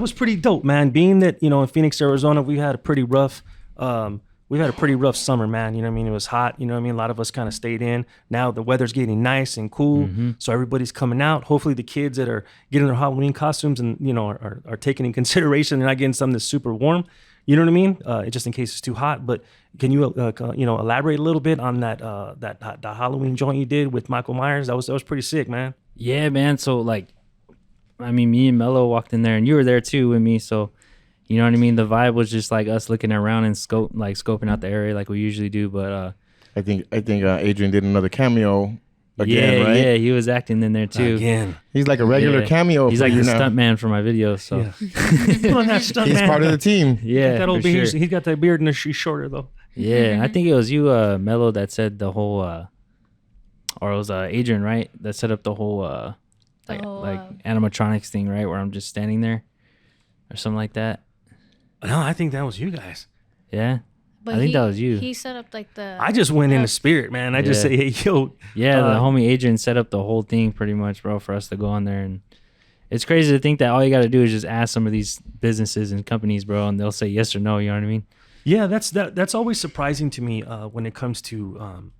Speaker 1: was pretty dope, man. Being that in Phoenix, Arizona, we had a pretty rough summer, man. You know what I mean? It was hot. You know what I mean? A lot of us kind of stayed in. Now the weather's getting nice and cool, so everybody's coming out. Hopefully, the kids that are getting their Halloween costumes and are taking in consideration they're not getting something that's super warm. You know what I mean? Just in case it's too hot. But can you elaborate a little bit on that the Halloween joint you did with Michael Myers? That was pretty sick, man.
Speaker 3: Yeah, man. So like, I mean, me and Mello walked in there, and you were there too with me. So, you know what I mean? The vibe was just like us looking around and scoping out the area like we usually do. But
Speaker 2: I think Adrian did another cameo again, right?
Speaker 3: yeah, he was acting in there too.
Speaker 1: Again,
Speaker 2: He's like a regular
Speaker 3: Yeah.
Speaker 2: cameo.
Speaker 3: He's
Speaker 2: for
Speaker 3: like
Speaker 2: you
Speaker 3: the
Speaker 2: now.
Speaker 3: stunt man for my videos. So
Speaker 1: Pulling that stuff,
Speaker 2: He's
Speaker 1: man.
Speaker 2: part of the team.
Speaker 3: yeah,
Speaker 1: That old
Speaker 3: for
Speaker 1: beard.
Speaker 3: sure.
Speaker 1: He's got that beard and she's shorter though.
Speaker 3: Yeah, I think it was you, Mello, that said the whole, or it was Adrian, right? That set up the whole, like animatronics thing, right? Where I'm just standing there, or something like that.
Speaker 1: No, I think that was you guys.
Speaker 3: Yeah,
Speaker 4: But
Speaker 3: I think that was you.
Speaker 4: He set up like the.
Speaker 1: I just went in the spirit, man. I just
Speaker 3: Yeah.
Speaker 1: say, hey, yo.
Speaker 3: Yeah, the
Speaker 1: Uh,
Speaker 3: homie Adrian set up the whole thing pretty much, bro, for us to go on there. And it's crazy to think that all you got to do is just ask some of these businesses and companies, bro, and they'll say yes or no. You know what I mean?
Speaker 1: Yeah, that's always surprising to me when it comes to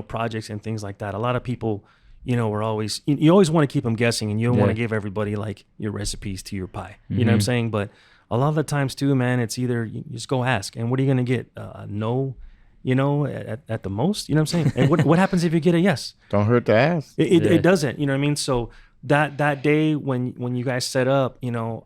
Speaker 1: projects and things like that. A lot of people, are always you always want to keep them guessing, and you don't want to
Speaker 3: Yeah.
Speaker 1: give everybody like your recipes to your pie. You know what I'm saying? But a lot of the times too, man, it's either you just go ask, and what are you gonna get? No, at the most. You know what I'm saying? And what happens if you get a yes?
Speaker 2: Don't hurt to ask.
Speaker 1: It doesn't. You know what I mean? So that day when you guys set up,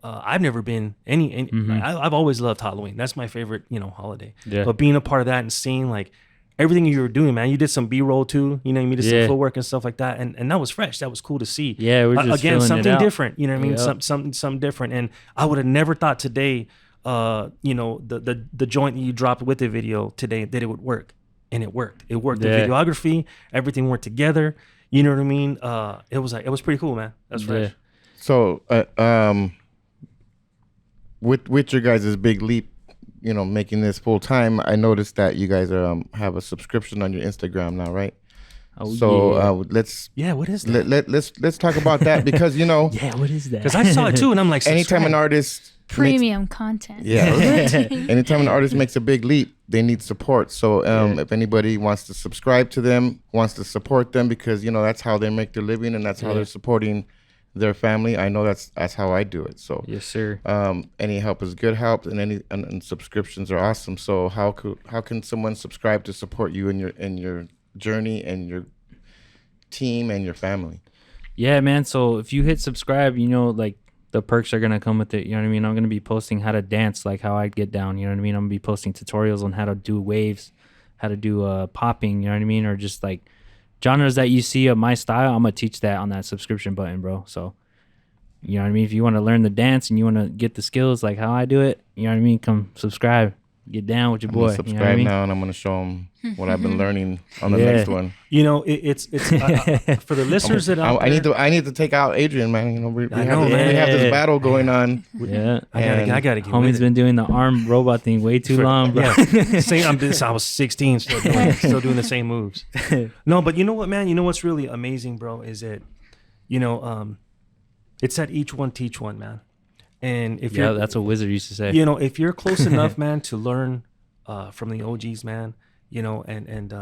Speaker 1: I've never been any I've always loved Halloween. That's my favorite, holiday.
Speaker 3: Yeah.
Speaker 1: But being a part of that and seeing like everything you were doing, man, you did some B-roll too. You did some
Speaker 3: Yeah.
Speaker 1: footwork and stuff like that, and that was fresh. That was cool to see.
Speaker 3: Yeah, we're just
Speaker 1: again
Speaker 3: filling it
Speaker 1: something
Speaker 3: out.
Speaker 1: different. You know what I mean?
Speaker 3: Yep.
Speaker 1: Something different. And I would have never thought today, the joint that you dropped with the video today that it would work, and it worked. It worked. The
Speaker 3: Yeah.
Speaker 1: videography, everything worked together. You know what I mean? It was pretty cool, man. That's fresh.
Speaker 3: Yeah.
Speaker 2: So, with your guys' big leap, making this full time, I noticed that you guys are have a subscription on your Instagram now, right?
Speaker 3: Oh,
Speaker 2: So
Speaker 3: yeah.
Speaker 2: let's
Speaker 1: Yeah, what is that?
Speaker 2: let's talk about that because
Speaker 3: Yeah, what is that?
Speaker 1: Because I saw it too, and I'm like,
Speaker 2: anytime an
Speaker 1: subscribe.
Speaker 2: artist
Speaker 4: premium content.
Speaker 2: anytime an artist makes a big leap, they need support. So if anybody wants to subscribe to them, wants to support them, because that's how they make their living and that's how they're supporting their family. I know that's how I do it. So
Speaker 3: Yes, sir.
Speaker 2: any help is good help, and subscriptions are awesome. So how can someone subscribe to support you in your journey and your team and your family?
Speaker 3: Yeah, man. So if you hit subscribe, like the perks are gonna come with it. You know what I mean? I'm gonna be posting how to dance, like how I get down. You know what I mean? I'm gonna be posting tutorials on how to do waves, how to do popping. You know what I mean? Or just like genres that you see of my style. I'm gonna teach that on that subscription button, bro. So you know what I mean? If you want to learn the dance and you want to get the skills like how I do it, you know what I mean? Come subscribe. get down with your
Speaker 2: I'm
Speaker 3: boy.
Speaker 2: gonna
Speaker 3: You
Speaker 2: subscribe
Speaker 3: know what I mean?
Speaker 2: now, and I'm gonna show them what I've been learning on the
Speaker 3: Yeah.
Speaker 2: next one.
Speaker 1: You know, it's for the listeners that out
Speaker 2: I need to take out Adrian, man. You know, we
Speaker 1: I know,
Speaker 2: have
Speaker 1: man.
Speaker 2: we have this battle going on.
Speaker 3: Yeah.
Speaker 1: I gotta get with
Speaker 3: Homie's
Speaker 1: it.
Speaker 3: been doing the arm robot thing way too long, bro.
Speaker 1: Yeah, I was 16, still doing the same moves. No, but you know what, man? You know what's really amazing, bro, is that, you know, it's that each one teach one, man. And if
Speaker 3: Yeah,
Speaker 1: you're,
Speaker 3: that's what Wizard used to say.
Speaker 1: you know, if you're close enough, man, to learn from the OGs, man, you know, and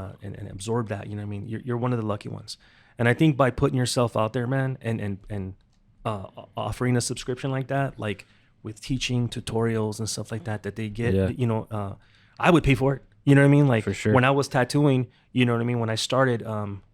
Speaker 1: absorb that, you know what I mean? You're one of the lucky ones. And I think by putting yourself out there, man, and offering a subscription like that, like with teaching tutorials and stuff like that they get,
Speaker 3: Yeah.
Speaker 1: you know, I would pay for it. You know what I mean? Like
Speaker 3: For sure.
Speaker 1: when I was tattooing, you know what I mean? When I started,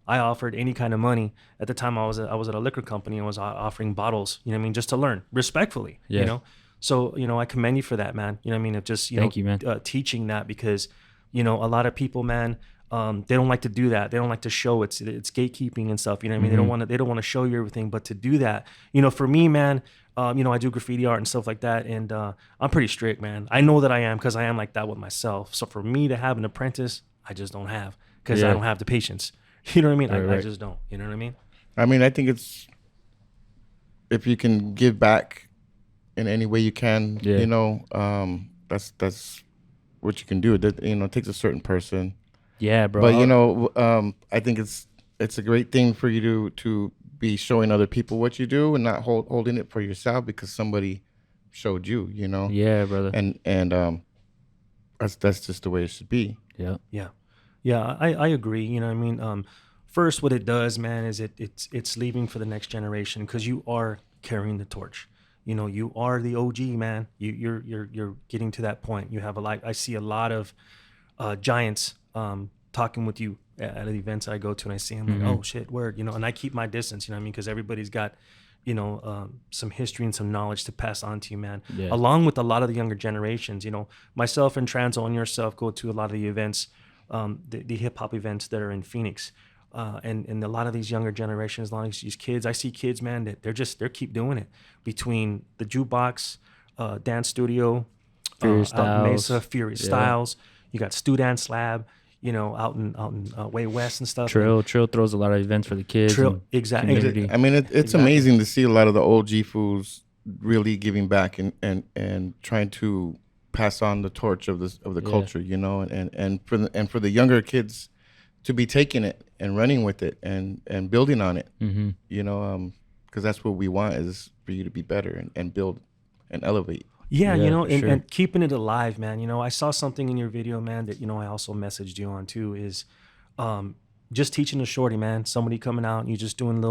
Speaker 1: I offered any kind of money. At the time I was at a liquor company and was offering bottles, you know what I mean? Just to learn respectfully,
Speaker 3: Yeah.
Speaker 1: you know? So, you know, I commend you for that, man. You know what I mean? Of just,
Speaker 3: Thank you, man.
Speaker 1: Teaching that, because, you know, a lot of people, man, they don't like to do that. They don't like to show it's gatekeeping and stuff. You know what I mean?
Speaker 3: Mm-hmm.
Speaker 1: They don't want to show you everything, but to do that, you know, for me, man, you know, I do graffiti art and stuff like that. And I'm pretty strict, man. I know that I am, because I am like that with myself. So for me to have an apprentice, I just don't have, because I
Speaker 3: Yeah.
Speaker 1: don't have the patience. You know what I mean? I
Speaker 3: Right.
Speaker 1: just don't. You know what I mean?
Speaker 2: I mean, I think it's if you can give back in any way you can,
Speaker 3: Yeah.
Speaker 2: you know, that's what you can do. That, you know, it takes a certain person.
Speaker 3: Yeah, bro.
Speaker 2: But you know, I think it's a great thing for you to be showing other people what you do and not holding it for yourself because somebody showed you, you know.
Speaker 3: Yeah, brother.
Speaker 2: And that's just the way it should be.
Speaker 3: Yeah.
Speaker 1: Yeah, I agree. You know what I mean? First, what it does, man, is it's leaving for the next generation, because you are carrying the torch. You know, you are the OG, man. You're getting to that point. You have I see a lot of giants talking with you at the events I go to, and I see them like, oh shit, word, you know. And I keep my distance, you know what I mean? Because everybody's got, you know, some history and some knowledge to pass on to you, man.
Speaker 3: Yeah.
Speaker 1: Along with a lot of the younger generations, you know, myself and Transel and yourself go to a lot of the events, the hip hop events that are in Phoenix. And a lot of these younger generations, a lot of these kids, I see kids, man, that they keep doing it between the jukebox, dance studio,
Speaker 3: Furious
Speaker 1: out in
Speaker 3: Styles.
Speaker 1: Mesa, Furious
Speaker 3: Yeah.
Speaker 1: Styles. You got Stu Dance Lab, you know, out in way west and stuff.
Speaker 3: Trill throws a lot of events for the kids.
Speaker 1: Trill,
Speaker 3: and
Speaker 1: exactly.
Speaker 3: community.
Speaker 2: I mean, it's
Speaker 1: Exactly.
Speaker 2: amazing to see a lot of the OG fools really giving back and trying to pass on the torch of the
Speaker 3: Yeah.
Speaker 2: culture, you know, and for the younger kids to be taking it and running with it and building on it, you know, because that's what we want, is for you to be better and build and elevate.
Speaker 1: Yeah,
Speaker 3: Yeah,
Speaker 1: you know,
Speaker 3: for
Speaker 1: and,
Speaker 3: sure.
Speaker 1: and keeping it alive, man. You know, I saw something in your video, man, that, you know, I also messaged you on too, is just teaching the shorty, man. Somebody coming out and you just doing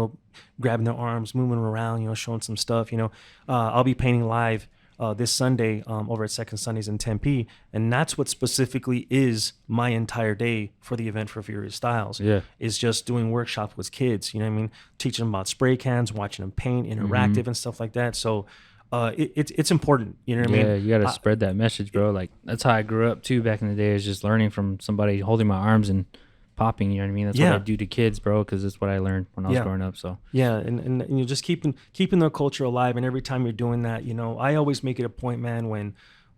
Speaker 1: grabbing their arms, moving around, you know, showing some stuff. You know, I'll be painting live this Sunday over at Second Sundays in Tempe, and that's what specifically is my entire day for the event for Furious Styles.
Speaker 3: Yeah.
Speaker 1: Is just doing workshops with kids. You know what I mean? Teaching them about spray cans, watching them paint, interactive and stuff like that. So it's important. You know what I mean?
Speaker 3: Yeah, you gotta spread that message, bro. Like that's how I grew up too back in the day. Is just learning from somebody holding my arms and popping. You know what I mean? That's
Speaker 1: Yeah.
Speaker 3: what I do to kids, bro. Because that's what I learned when I was
Speaker 1: Yeah.
Speaker 3: growing up. So
Speaker 1: Yeah, and you're just keeping their culture alive, and every time you're doing that, you know, I always make it a point, man, when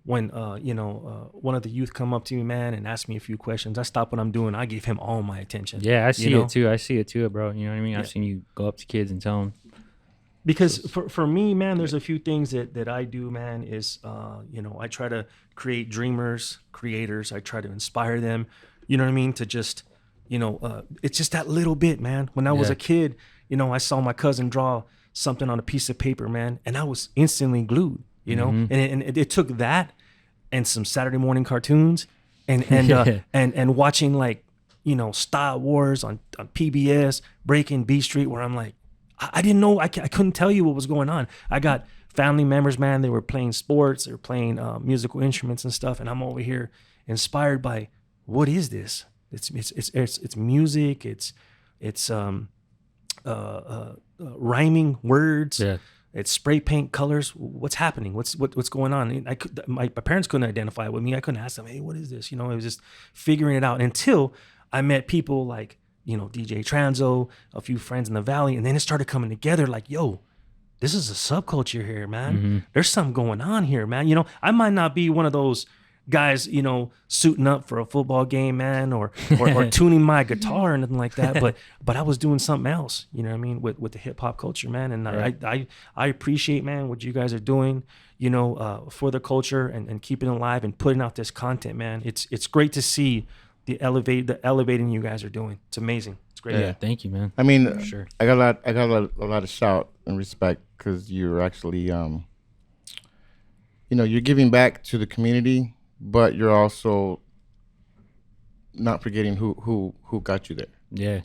Speaker 1: you know, one of the youth come up to me, man, and ask me a few questions, I stop what I'm doing, I give him all my attention.
Speaker 3: yeah, I see
Speaker 1: you know?
Speaker 3: it too. I see it too, bro. You know what I mean?
Speaker 1: Yeah.
Speaker 3: I've seen you go up to kids and tell them.
Speaker 1: Because for me, man, there's a few things that I do, man, is, you know, I try to create dreamers, creators. I try to inspire them, you know what I mean? To just, you know, it's just that little bit, man. When I was
Speaker 3: Yeah.
Speaker 1: a kid, you know, I saw my cousin draw something on a piece of paper, man, and I was instantly glued, you know? And it took that and some Saturday morning cartoons and watching, like, you know, Star Wars on PBS, Breaking B Street, where I'm like, I didn't know, I couldn't tell you what was going on. I got family members, man, they were playing sports, they were playing musical instruments and stuff, and I'm over here inspired by, what is this? It's music, it's rhyming words,
Speaker 3: Yeah.
Speaker 1: it's spray paint colors. What's happening? What's going on? And my parents couldn't identify it with me. I couldn't ask them, hey, what is this? You know, it was just figuring it out until I met people like, you know, DJ Tranzo, a few friends in the Valley, and then it started coming together like, yo, this is a subculture here, man. There's something going on here, man. You know, I might not be one of those guys, suiting up for a football game, man, or tuning my guitar or anything like that. But I was doing something else, you know what I mean, with the hip hop culture, man. And right. I appreciate, man, what you guys are doing, for the culture and keeping it alive and putting out this content, man. It's great to see the elevating you guys are doing. It's amazing. It's great.
Speaker 3: Yeah, thank you, man.
Speaker 2: I mean,
Speaker 3: sure.
Speaker 2: I got a lot of shout and respect because you're actually, you're giving back to the community, but you're also not forgetting who got you there.
Speaker 3: Yeah.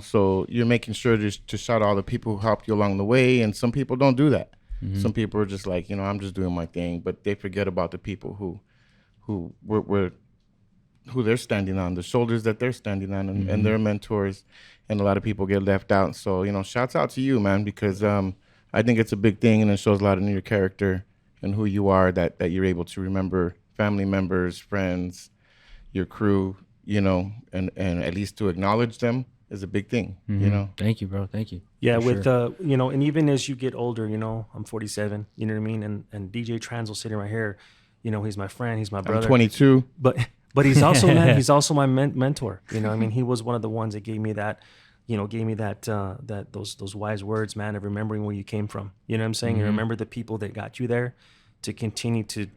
Speaker 2: So you're making sure to shout out all the people who helped you along the way, and some people don't do that. Mm-hmm. Some people are just like, I'm just doing my thing, but they forget about the people who they're standing on, the shoulders that they're standing on, and their mentors, and a lot of people get left out. So, shouts out to you, man, because I think it's a big thing, and it shows a lot in your character and who you are, that you're able to remember family members, friends, your crew, and at least to acknowledge them is a big thing,
Speaker 3: Thank you, bro. Thank you.
Speaker 1: Yeah, with sure. And even as you get older, I'm 47, you know what I mean? And DJ Tranzo sitting right here, he's my friend, he's my brother.
Speaker 2: I'm 22.
Speaker 1: But he's also he's also my mentor. He was one of the ones that gave me that, those wise words, man, of remembering where you came from. You know what I'm saying? Mm-hmm. You remember the people that got you there, to continue to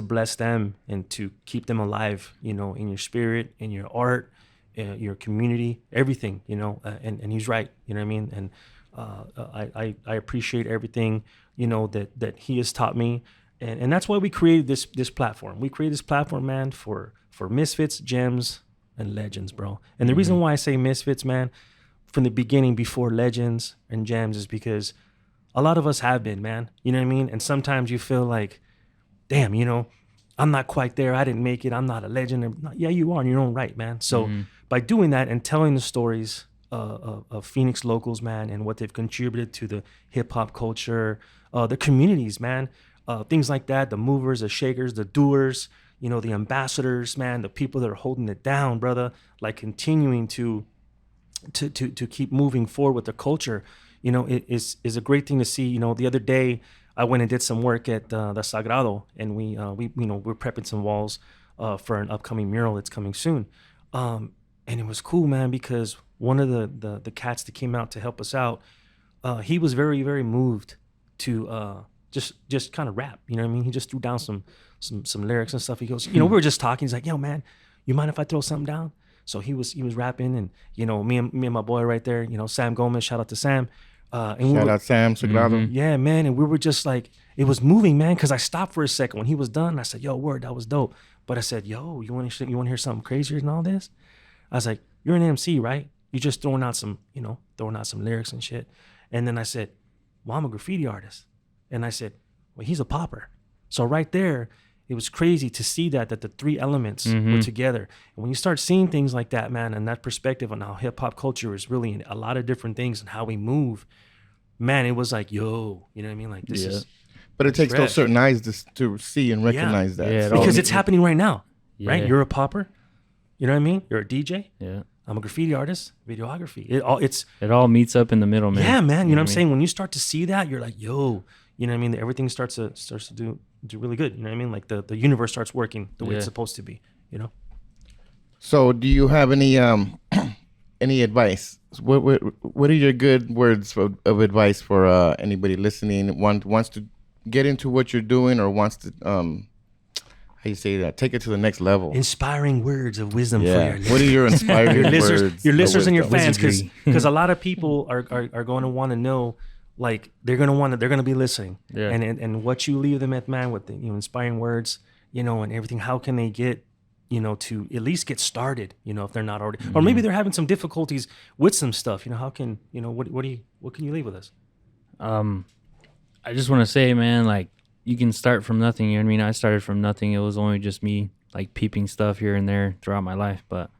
Speaker 1: bless them and to keep them alive, in your spirit, in your art, your community, everything, and he's right. You know what I mean? And I appreciate everything, that he has taught me. And that's why we created this platform. We created this platform, man, for misfits, gems, and legends, bro. And the reason why I say misfits, man, from the beginning, before legends and gems, is because a lot of us have been, man. You know what I mean? And sometimes you feel like, damn, I'm not quite there. I didn't make it. I'm not a legend. Yeah, you are in your own right, man. So by doing that and telling the stories of Phoenix locals, man, and what they've contributed to the hip hop culture, the communities, man, things like that, the movers, the shakers, the doers, the ambassadors, man, the people that are holding it down, brother, like continuing to keep moving forward with the culture, it is a great thing to see. The other day I went and did some work at the Sagrado, and we're prepping some walls for an upcoming mural that's coming soon. And it was cool, man, because one of the cats that came out to help us out, he was very, very moved to just kind of rap, you know what I mean? He just threw down some lyrics and stuff. He goes, we were just talking. He's like, yo, man, you mind if I throw something down? So he was rapping, and me and my boy right there, Sam Gomez, shout out to Sam. And
Speaker 2: shout out Sam Sagrado.
Speaker 1: Yeah, man, and we were just like, it was moving, man, because I stopped for a second when he was done. I said, yo, word, that was dope. But I said, yo, you want to hear something crazier than all this? I was like, you're an MC, right? You're just throwing out some lyrics and shit. And then I said, well, I'm a graffiti artist. And I said, well, he's a popper. So right there, it was crazy to see that the three elements were together. And when you start seeing things like that, man, and that perspective on how hip hop culture is really a lot of different things and how we move, man, it was like, yo, you know what I mean? Like this is.
Speaker 2: But it takes those certain eyes to see and recognize that.
Speaker 1: Yeah, because it's happening right now, right? You're a popper. You know what I mean? You're a DJ.
Speaker 3: Yeah.
Speaker 1: I'm a graffiti artist, videography. It
Speaker 3: all meets up in the middle, man.
Speaker 1: Yeah, man. You know what I'm saying? When you start to see that, you're like, yo, you know what I mean? Everything starts to do really good. You know what I mean? Like the universe starts working the way it's supposed to be,
Speaker 2: So do you have any advice? What are your good words of advice for anybody listening, wants to get into what you're doing, or wants to how you say that? Take it to the next level.
Speaker 1: Inspiring words of wisdom for your listeners.
Speaker 2: What are your inspiring words?
Speaker 1: Your listeners and your fans, because a lot of people are going to want to know, like they're going to be listening, and what you leave them at, man, with the inspiring words, and everything. How can they get, to at least get started, if they're not already, or maybe they're having some difficulties with some stuff. How can what can you leave with us?
Speaker 3: I just want to say, man, like, you can start from nothing. You know what I mean? I started from nothing. It was only just me, like, peeping stuff here and there throughout my life. But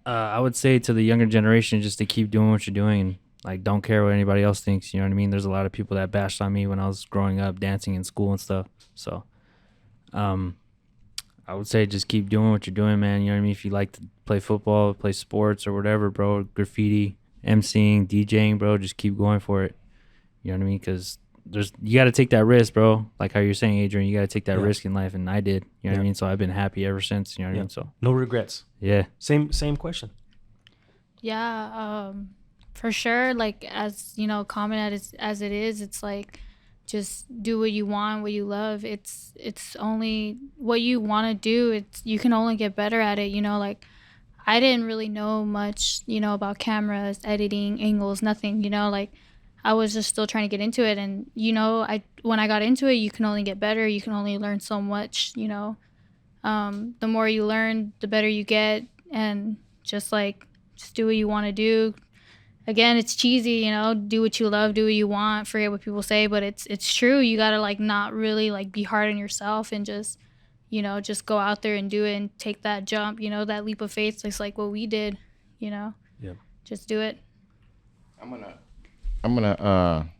Speaker 3: I would say to the younger generation, just to keep doing what you're doing, and like, don't care what anybody else thinks. You know what I mean? There's a lot of people that bashed on me when I was growing up, dancing in school and stuff. So I would say just keep doing what you're doing, man. You know what I mean? If you like to play football, play sports or whatever, bro, graffiti, MCing, DJing, bro, just keep going for it. You know what I mean? Because you got to take that risk, bro. Like how you're saying, Adrian, you got to take that
Speaker 1: Yeah.
Speaker 3: risk in life, and I did. You know what I
Speaker 1: Yeah.
Speaker 3: mean? So I've been happy ever since. You know what I
Speaker 1: Yeah.
Speaker 3: mean? So
Speaker 1: No regrets.
Speaker 3: yeah,
Speaker 1: Same question.
Speaker 4: Yeah, for sure. Like, as you know, common as it is, it's like just do what you want, what you love. It's only what you want to do. It's you can only get better at it. You know, like I didn't really know much, you know, about cameras, editing, angles, nothing. You know, like I was just still trying to get into it, and you know, when I got into it, you can only get better. You can only learn so much. You know, the more you learn, the better you get, and just do what you want to do. Again, it's cheesy, you know, do what you love, do what you want, forget what people say, but it's true. You gotta like not really like be hard on yourself and just, you know, just go out there and do it and take that jump, you know, that leap of faith. It's like what we did, you know.
Speaker 1: Yeah.
Speaker 4: Just do it.
Speaker 2: I'm gonna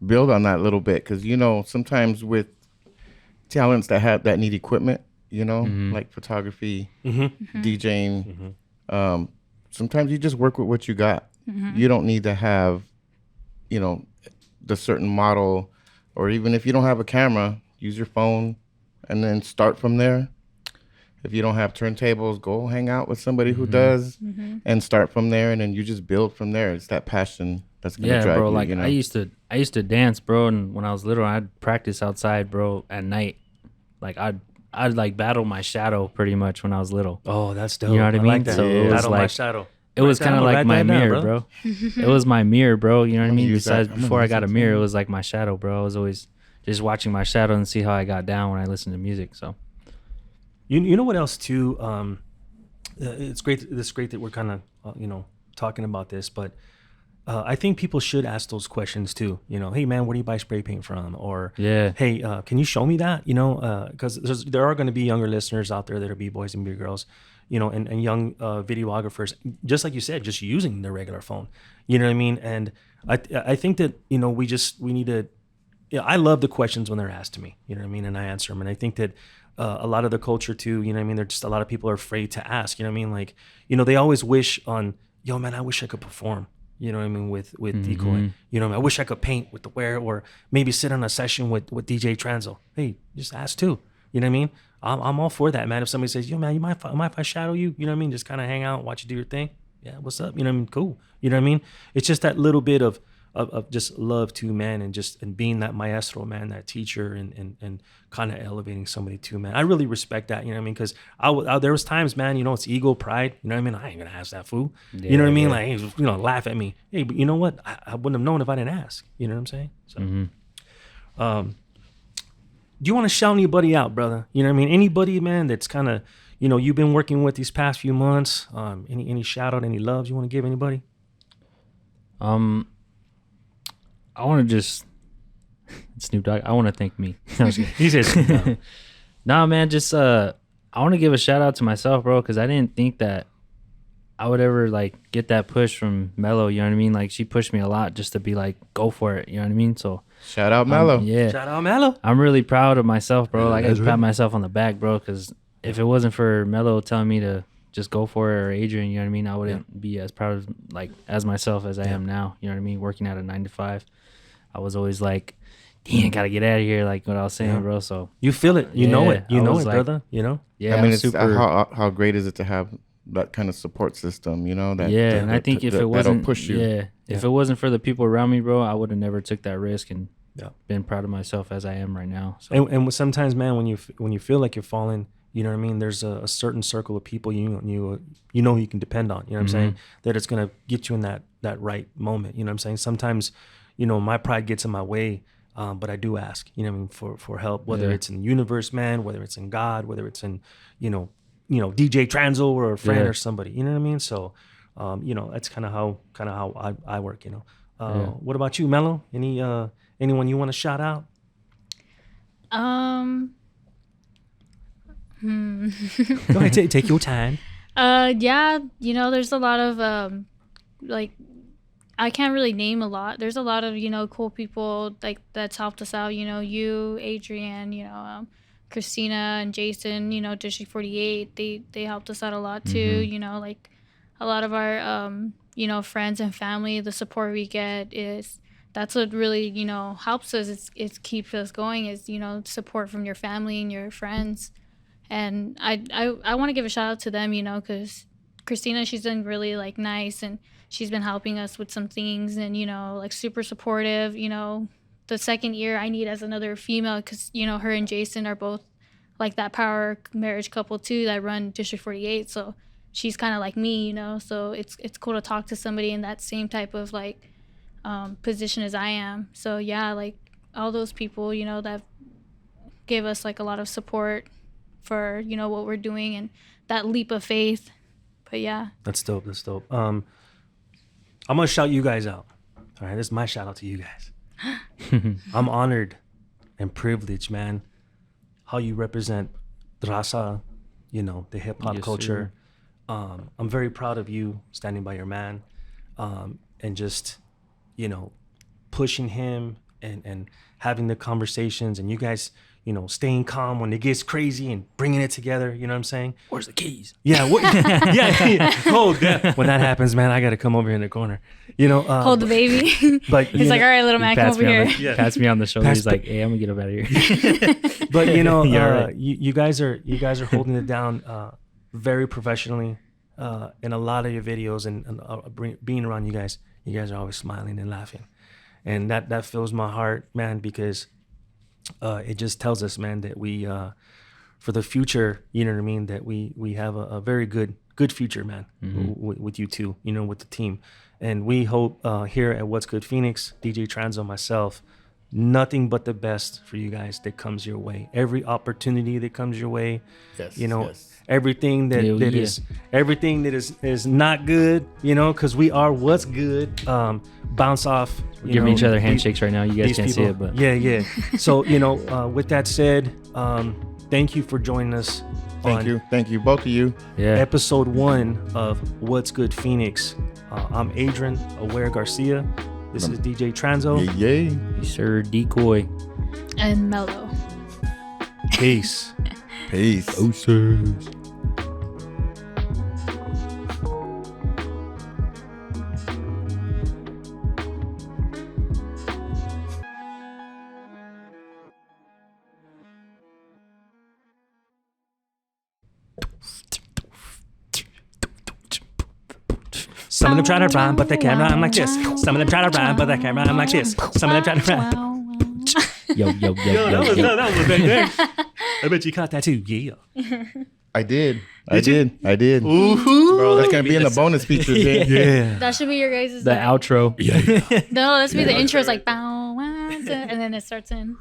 Speaker 2: build on that a little bit, because you know, sometimes with talents that need equipment, you know, like photography, DJing, sometimes you just work with what you got. You don't need to have, you know, the certain model, or even if you don't have a camera, use your phone and then start from there. If you don't have turntables, go hang out with somebody who does and start from there, and then you just build from there. It's that passion that's gonna drive
Speaker 3: bro.
Speaker 2: you.
Speaker 3: Like
Speaker 2: you know?
Speaker 3: I used to dance, bro, and when I was little, I'd practice outside, bro, at night. Like I'd like battle my shadow pretty much when I was little.
Speaker 1: Oh, that's dope.
Speaker 3: You know what I mean?
Speaker 1: Like that.
Speaker 3: So it was
Speaker 1: Battle my
Speaker 3: like
Speaker 1: shadow.
Speaker 3: it was kind of like my mirror,
Speaker 1: brother.
Speaker 3: bro. It was my mirror, bro. You know what I
Speaker 2: I'm gonna
Speaker 3: mean?
Speaker 2: use that.
Speaker 3: Besides,
Speaker 2: I'm gonna
Speaker 3: before I
Speaker 2: use
Speaker 3: got
Speaker 2: that
Speaker 3: a mirror,
Speaker 2: too.
Speaker 3: it was like my shadow, bro. I was always just watching my shadow and see how I got down when I listened to music. So
Speaker 1: You know what else too? It's great. It's great that we're kind of you know, talking about this, but I think people should ask those questions too. You know, hey man, where do you buy spray paint from? Or
Speaker 3: yeah,
Speaker 1: hey, can you show me that? You know, because there are going to be younger listeners out there that are b-boys and b-girls, you know, and young videographers, just like you said, just using their regular phone. You know what I mean? And I think that, you know, we need to. Yeah, I love the questions when they're asked to me. You know what I mean? And I answer them. And I think that a lot of the culture too, you know what I mean? There's just a lot of people are afraid to ask. You know what I mean? Like, you know, they always wish on, yo man, I wish I could perform. You know what I mean, with Decoy. You know what I mean? I wish I could paint with the Awer, or maybe sit on a session with DJ Tranzo. Hey, just ask too. You know what I mean? I'm all for that, man. If somebody says, yo man, you mind if I shadow you? You know what I mean? Just kind of hang out, watch you do your thing. Yeah, what's up? You know what I mean? Cool. You know what I mean? It's just that little bit of just love too, man, and being that maestro, man, that teacher, and kind of elevating somebody too, man. I really respect that, you know what I mean? Because there was times, man, you know, it's ego, pride, you know what I mean? I ain't gonna ask that fool, you know what I mean? Like, you know, laugh at me. Hey, but you know what? I wouldn't have known if I didn't ask. You know what I'm saying? So, do you want to shout anybody out, brother? You know what I mean? Anybody, man, that's kind of, you know, you've been working with these past few months. Any shout out, any loves you want to give anybody?
Speaker 3: I want to just Snoop Dogg. I want to thank me.
Speaker 1: He says,
Speaker 3: Nah, man, just I want to give a shout out to myself, bro, because I didn't think that I would ever like get that push from Mellow. You know what I mean? Like she pushed me a lot just to be like, go for it. You know what I mean? So
Speaker 2: Shout out Mellow.
Speaker 3: yeah,
Speaker 1: shout out Mellow.
Speaker 3: I'm really proud of myself, bro. Like I
Speaker 1: That's
Speaker 3: pat
Speaker 1: right.
Speaker 3: myself on the back, bro, because if it wasn't for Mellow telling me to just go for it, or Adrian, you know what I mean, I wouldn't be as proud of like as myself as I am now. You know what I mean? Working at a 9 to 5, I was always like, "Damn, I gotta get out of here." Like what I was saying, bro. So
Speaker 1: You feel it. You know it. You
Speaker 3: I
Speaker 1: know
Speaker 3: was
Speaker 1: it,
Speaker 3: like-
Speaker 1: brother. You know?
Speaker 3: yeah,
Speaker 2: I mean,
Speaker 3: I'm
Speaker 2: it's
Speaker 3: super.
Speaker 2: how great is it to have that kind of support system, you know? That
Speaker 3: Yeah, and I think if it wasn't,
Speaker 2: push you.
Speaker 3: if it wasn't for the people around me, bro, I would have never took that risk and
Speaker 1: Yeah.
Speaker 3: been proud of myself as I am right now. So
Speaker 1: And sometimes, man, when you feel like you're falling, you know what I mean? There's a certain circle of people you know you can depend on. You know what I'm saying? That it's gonna get you in that right moment. You know what I'm saying? Sometimes, you know, my pride gets in my way, but I do ask. You know what I mean? For help, whether
Speaker 3: Yeah.
Speaker 1: it's in the universe, man, whether it's in God, whether it's in you know DJ Tranzo or a friend
Speaker 3: Yeah.
Speaker 1: or somebody. You know what I mean? So, you know, that's kind of how I work. You know. What about you, Mello? Anyone you want to shout out? Go ahead, take your time.
Speaker 4: Yeah, you know, there's a lot of like I can't really name a lot. There's a lot of, you know, cool people like that's helped us out, you know, you, Adrian, you know, Christina and Jason, you know, District 48, they helped us out a lot too, you know, like a lot of our you know, friends and family, the support we get is that's what really, helps us. It keeps us going is, support from your family and your friends. And I want to give a shout out to them, because Christina, she's been really like nice, and she's been helping us with some things, and like super supportive. The second year I need as another female, because her and Jason are both like that power marriage couple too that run District 48. So she's kind of like me, so it's cool to talk to somebody in that same type of like position as I am. So yeah, like all those people that give us like a lot of support for what we're doing and that leap of faith. But yeah,
Speaker 1: that's dope. I'm gonna shout you guys out. All right, this is my shout out to you guys. I'm honored and privileged, man, how you represent Raza, the hip hop culture. I'm very proud of you standing by your man, and just pushing him and having the conversations, and you guys staying calm when it gets crazy and bringing it together. You know what I'm saying?
Speaker 3: Where's the keys?
Speaker 1: Yeah. Yeah. Oh, yeah. When that happens, man, I got to come over here in the corner.
Speaker 4: Hold the baby.
Speaker 1: But
Speaker 4: he's like, all right, little man, come over here.
Speaker 3: Pats me on the shoulder. He's like, hey, I'm gonna get up out of here.
Speaker 1: But
Speaker 3: right.
Speaker 1: you guys are holding it down very professionally in a lot of your videos, and being around you guys are always smiling and laughing, and that fills my heart, man, because it just tells us, man, that we for the future, you know what I mean, that we have a very good future, man, with you two, with the team. And we hope here at What's Good Phoenix, DJ Tranzo, myself, nothing but the best for you guys that comes your way. Every opportunity that comes your way, yes. Everything that everything that is not good, because we are what's good. Bounce off.
Speaker 3: We're giving each other handshakes right now. You guys can't see it, but
Speaker 1: yeah. So with that said, thank you for joining us.
Speaker 2: Thank you, both of you.
Speaker 3: Yeah.
Speaker 1: Episode 1 of What's Good Phoenix. I'm Adrian, Awer Garcia. This is DJ Tranzo.
Speaker 2: Yeah.
Speaker 3: Yes, sir, Decoy.
Speaker 4: And Mellow.
Speaker 1: Peace.
Speaker 2: Peace.
Speaker 3: Oh, sir.
Speaker 1: Some of them try to rhyme, but they can't rhyme like this. Some of them try to rhyme, but they can't rhyme like this. Some of them try to rhyme.
Speaker 3: Yo.
Speaker 1: That was good. I bet you caught that too. Yeah.
Speaker 2: I did. Ooh,
Speaker 1: bro,
Speaker 2: that's gonna be in the bonus features.
Speaker 1: Yeah.
Speaker 4: That should be your guys'
Speaker 3: the outro.
Speaker 1: Yeah.
Speaker 4: No, that should be the intro. It's like, bow, wow, and then it starts in.